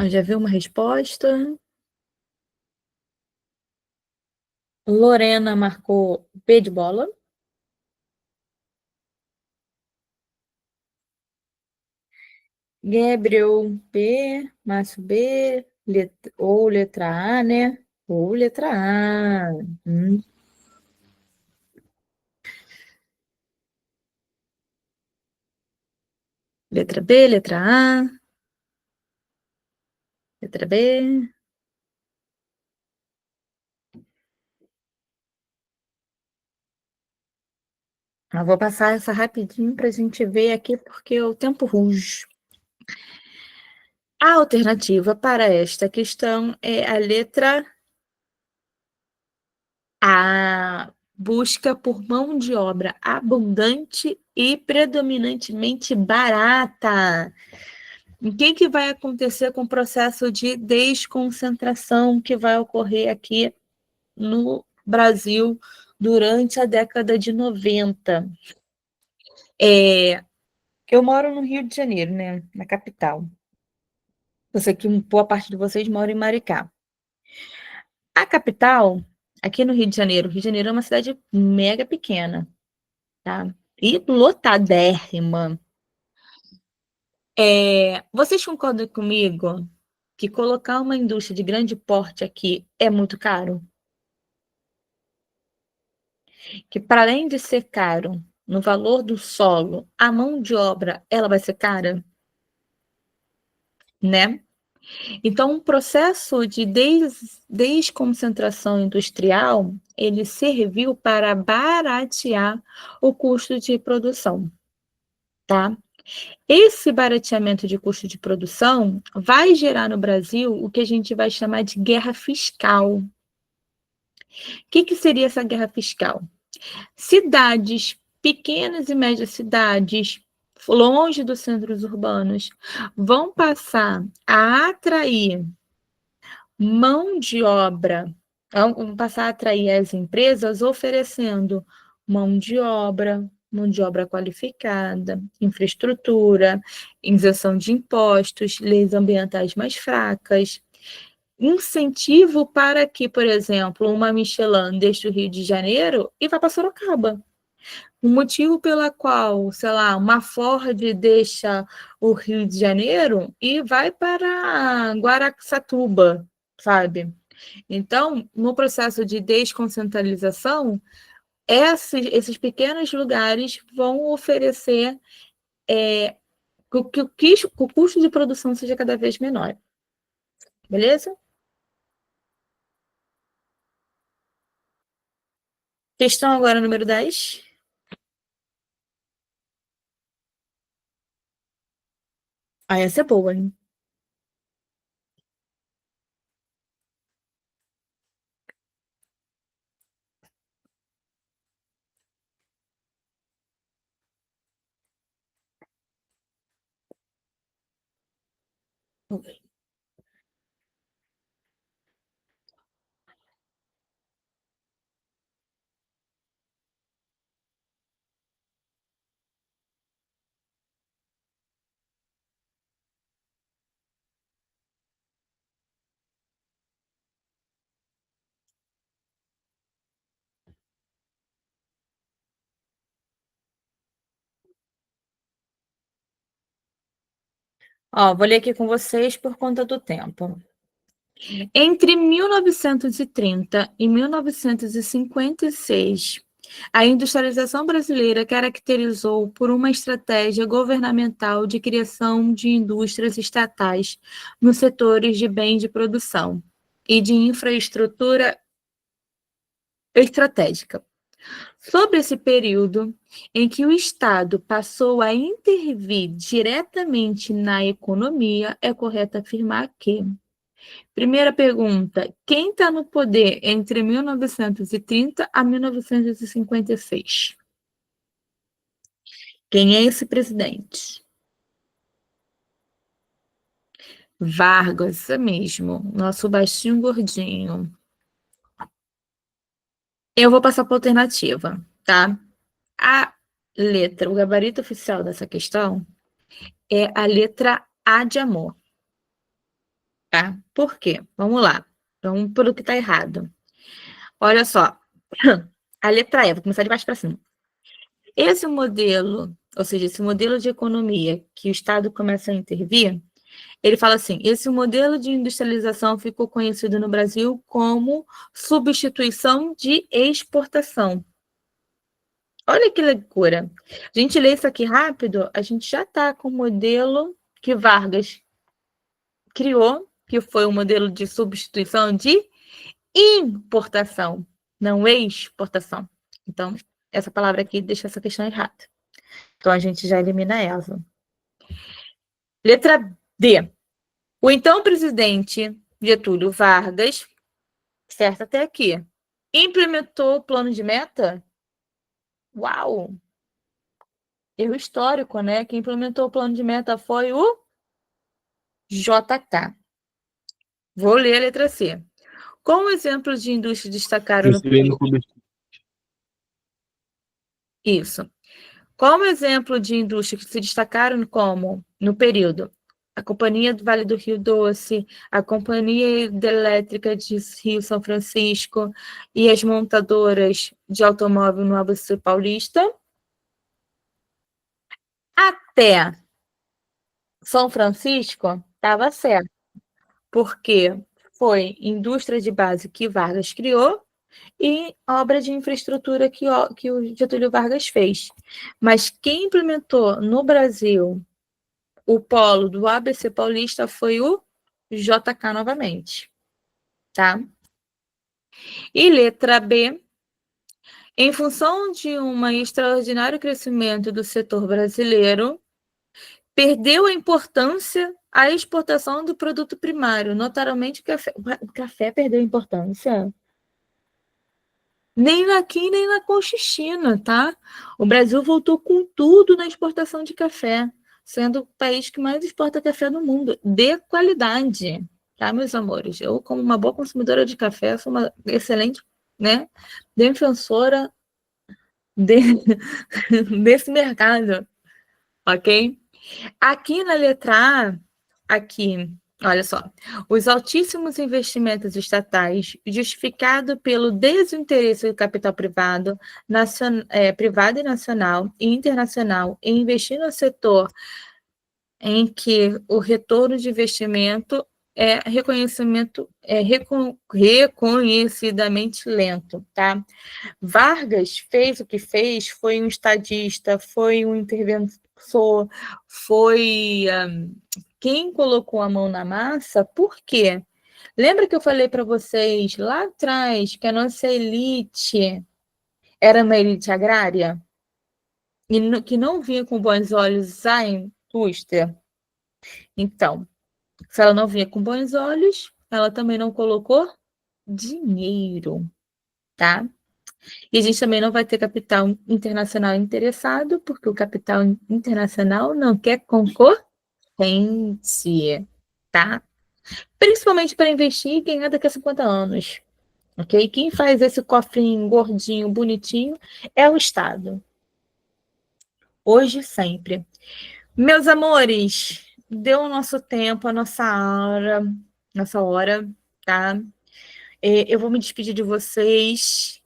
Já viu uma resposta? Lorena marcou B de bola. Gabriel B, Márcio B, ou letra A, né? Ou letra A. Letra B, letra A. Letra B. Eu vou passar essa rapidinho para a gente ver aqui, porque o tempo ruge. A alternativa para esta questão é a letra A. Busca por mão de obra abundante e predominantemente barata. O que vai acontecer com o processo de desconcentração que vai ocorrer aqui no Brasil durante a década de 90? Eu moro no Rio de Janeiro, né? Na capital. Eu sei que boa parte de vocês mora em Maricá. A capital, aqui no Rio de Janeiro é uma cidade mega pequena, tá? E lotadérrima. Vocês concordam comigo que colocar uma indústria de grande porte aqui é muito caro? Que para além de ser caro no valor do solo, a mão de obra ela vai ser cara, né? Então, o processo de desconcentração industrial, ele serviu para baratear o custo de produção, tá? Esse barateamento de custo de produção vai gerar no Brasil o que a gente vai chamar de guerra fiscal. O que seria essa guerra fiscal? Cidades, pequenas e médias cidades, longe dos centros urbanos, vão passar a atrair mão de obra, vão passar a atrair as empresas oferecendo mão de obra qualificada, infraestrutura, isenção de impostos, leis ambientais mais fracas, incentivo para que, por exemplo, uma Michelin deixe o Rio de Janeiro e vá para Sorocaba. O motivo pela qual, sei lá, uma Ford deixa o Rio de Janeiro e vai para Guaraçatuba, sabe? Então, no processo de desconcentralização, esses pequenos lugares vão oferecer que o custo de produção seja cada vez menor. Beleza? Questão agora número 10. Essa é boa, hein? Ó, vou ler aqui com vocês por conta do tempo. Entre 1930 e 1956, a industrialização brasileira caracterizou por uma estratégia governamental de criação de indústrias estatais nos setores de bens de produção e de infraestrutura estratégica. Sobre esse período em que o Estado passou a intervir diretamente na economia, é correto afirmar que: primeira pergunta, quem está no poder entre 1930 a 1956? Quem é esse presidente? Vargas, isso mesmo, nosso baixinho gordinho. Eu vou passar para a alternativa, tá? A letra, o gabarito oficial dessa questão é a letra A de amor. Tá? Por quê? Vamos lá. Vamos pelo que está errado. Olha só. A letra E, vou começar de baixo para cima. Esse modelo, ou seja, esse modelo de economia que o Estado começa a intervir, ele fala assim: esse modelo de industrialização ficou conhecido no Brasil como substituição de exportação. Olha que loucura. A gente lê isso aqui rápido, a gente já está com o modelo que Vargas criou, que foi um modelo de substituição de importação, não exportação. Então, essa palavra aqui deixa essa questão errada. Então, a gente já elimina ela. Letra D. O então presidente Getúlio Vargas, certo até aqui, implementou o plano de meta? Uau! Erro histórico, né? Quem implementou o plano de meta foi o JK. Vou ler a letra C. Como exemplos de indústria destacaram no Juscelino Kubitschek. Isso. Como exemplo de indústria que se destacaram como, no período, a Companhia do Vale do Rio Doce, a Companhia Hidrelétrica de Rio São Francisco e as montadoras de automóvel no ABC Paulista. Até São Francisco estava certo, porque foi indústria de base que Vargas criou e obra de infraestrutura que o Getúlio Vargas fez. Mas quem implementou no Brasil o polo do ABC Paulista foi o JK novamente, tá? E letra B, em função de um extraordinário crescimento do setor brasileiro, perdeu a importância a exportação do produto primário, notadamente o café. O café perdeu importância? Nem aqui, nem na Conchichina, tá? O Brasil voltou com tudo na exportação de café, sendo o país que mais exporta café no mundo, de qualidade, tá, meus amores? Eu, como uma boa consumidora de café, sou uma excelente, né, defensora desse mercado, ok? Aqui na letra A, aqui, olha só, os altíssimos investimentos estatais, justificados pelo desinteresse do capital privado, privado e nacional e internacional, em investir no setor em que o retorno de investimento reconhecidamente lento, tá? Vargas fez o que fez, foi um estadista, foi um interventor, foi quem colocou a mão na massa. Por quê? Lembra que eu falei para vocês lá atrás que a nossa elite era uma elite agrária? E que não vinha com bons olhos a indústria? Então, se ela não vinha com bons olhos, ela também não colocou dinheiro, tá? E a gente também não vai ter capital internacional interessado, porque o capital internacional não quer concorrência, tá? Principalmente para investir em quem é daqui a 50 anos, ok? Quem faz esse cofrinho gordinho, bonitinho, é o Estado. Hoje e sempre. Meus amores, deu o nosso tempo, a nossa hora, tá? Eu vou me despedir de vocês.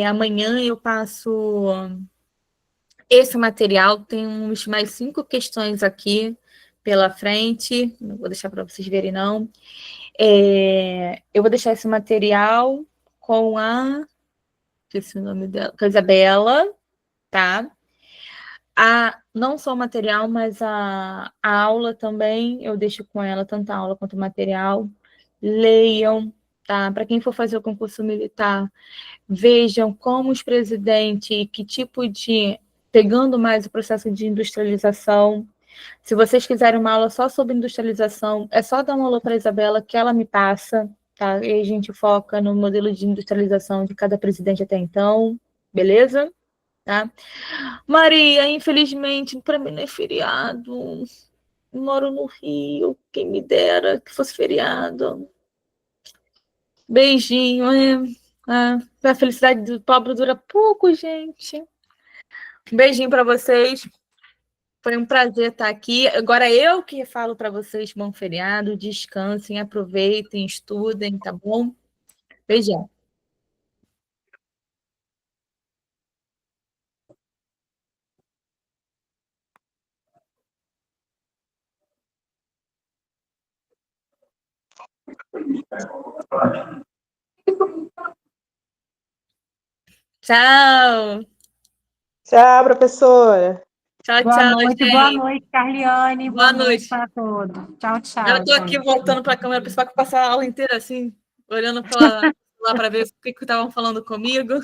Amanhã eu passo esse material, tem mais 5 questões aqui, pela frente, não vou deixar para vocês verem, não. Eu vou deixar esse material com esqueci o nome dela, com a Isabela, tá? Não só o material, mas a aula também, eu deixo com ela, tanto a aula quanto o material. Leiam, tá? Para quem for fazer o concurso militar, vejam como os presidentes, que tipo de... pegando mais o processo de industrialização. Se vocês quiserem uma aula só sobre industrialização, é só dar uma aula para a Isabela, que ela me passa, tá? E a gente foca no modelo de industrialização de cada presidente até então, beleza? Tá? Maria, infelizmente, para mim não é feriado. Moro no Rio, quem me dera que fosse feriado. Beijinho, a felicidade do pobre dura pouco, gente. Beijinho para vocês. Foi um prazer estar aqui. Agora eu que falo para vocês, bom feriado, descansem, aproveitem, estudem, tá bom? Beijão. Tchau. Tchau, professora. Tchau, Boa tchau, noite, Carliane. Boa Boa noite noite. para todos. Tchau, tchau. Eu tô aqui gente. voltando para a câmera principal, que eu passo a aula inteira assim, olhando para lá para ver o que estavam falando comigo.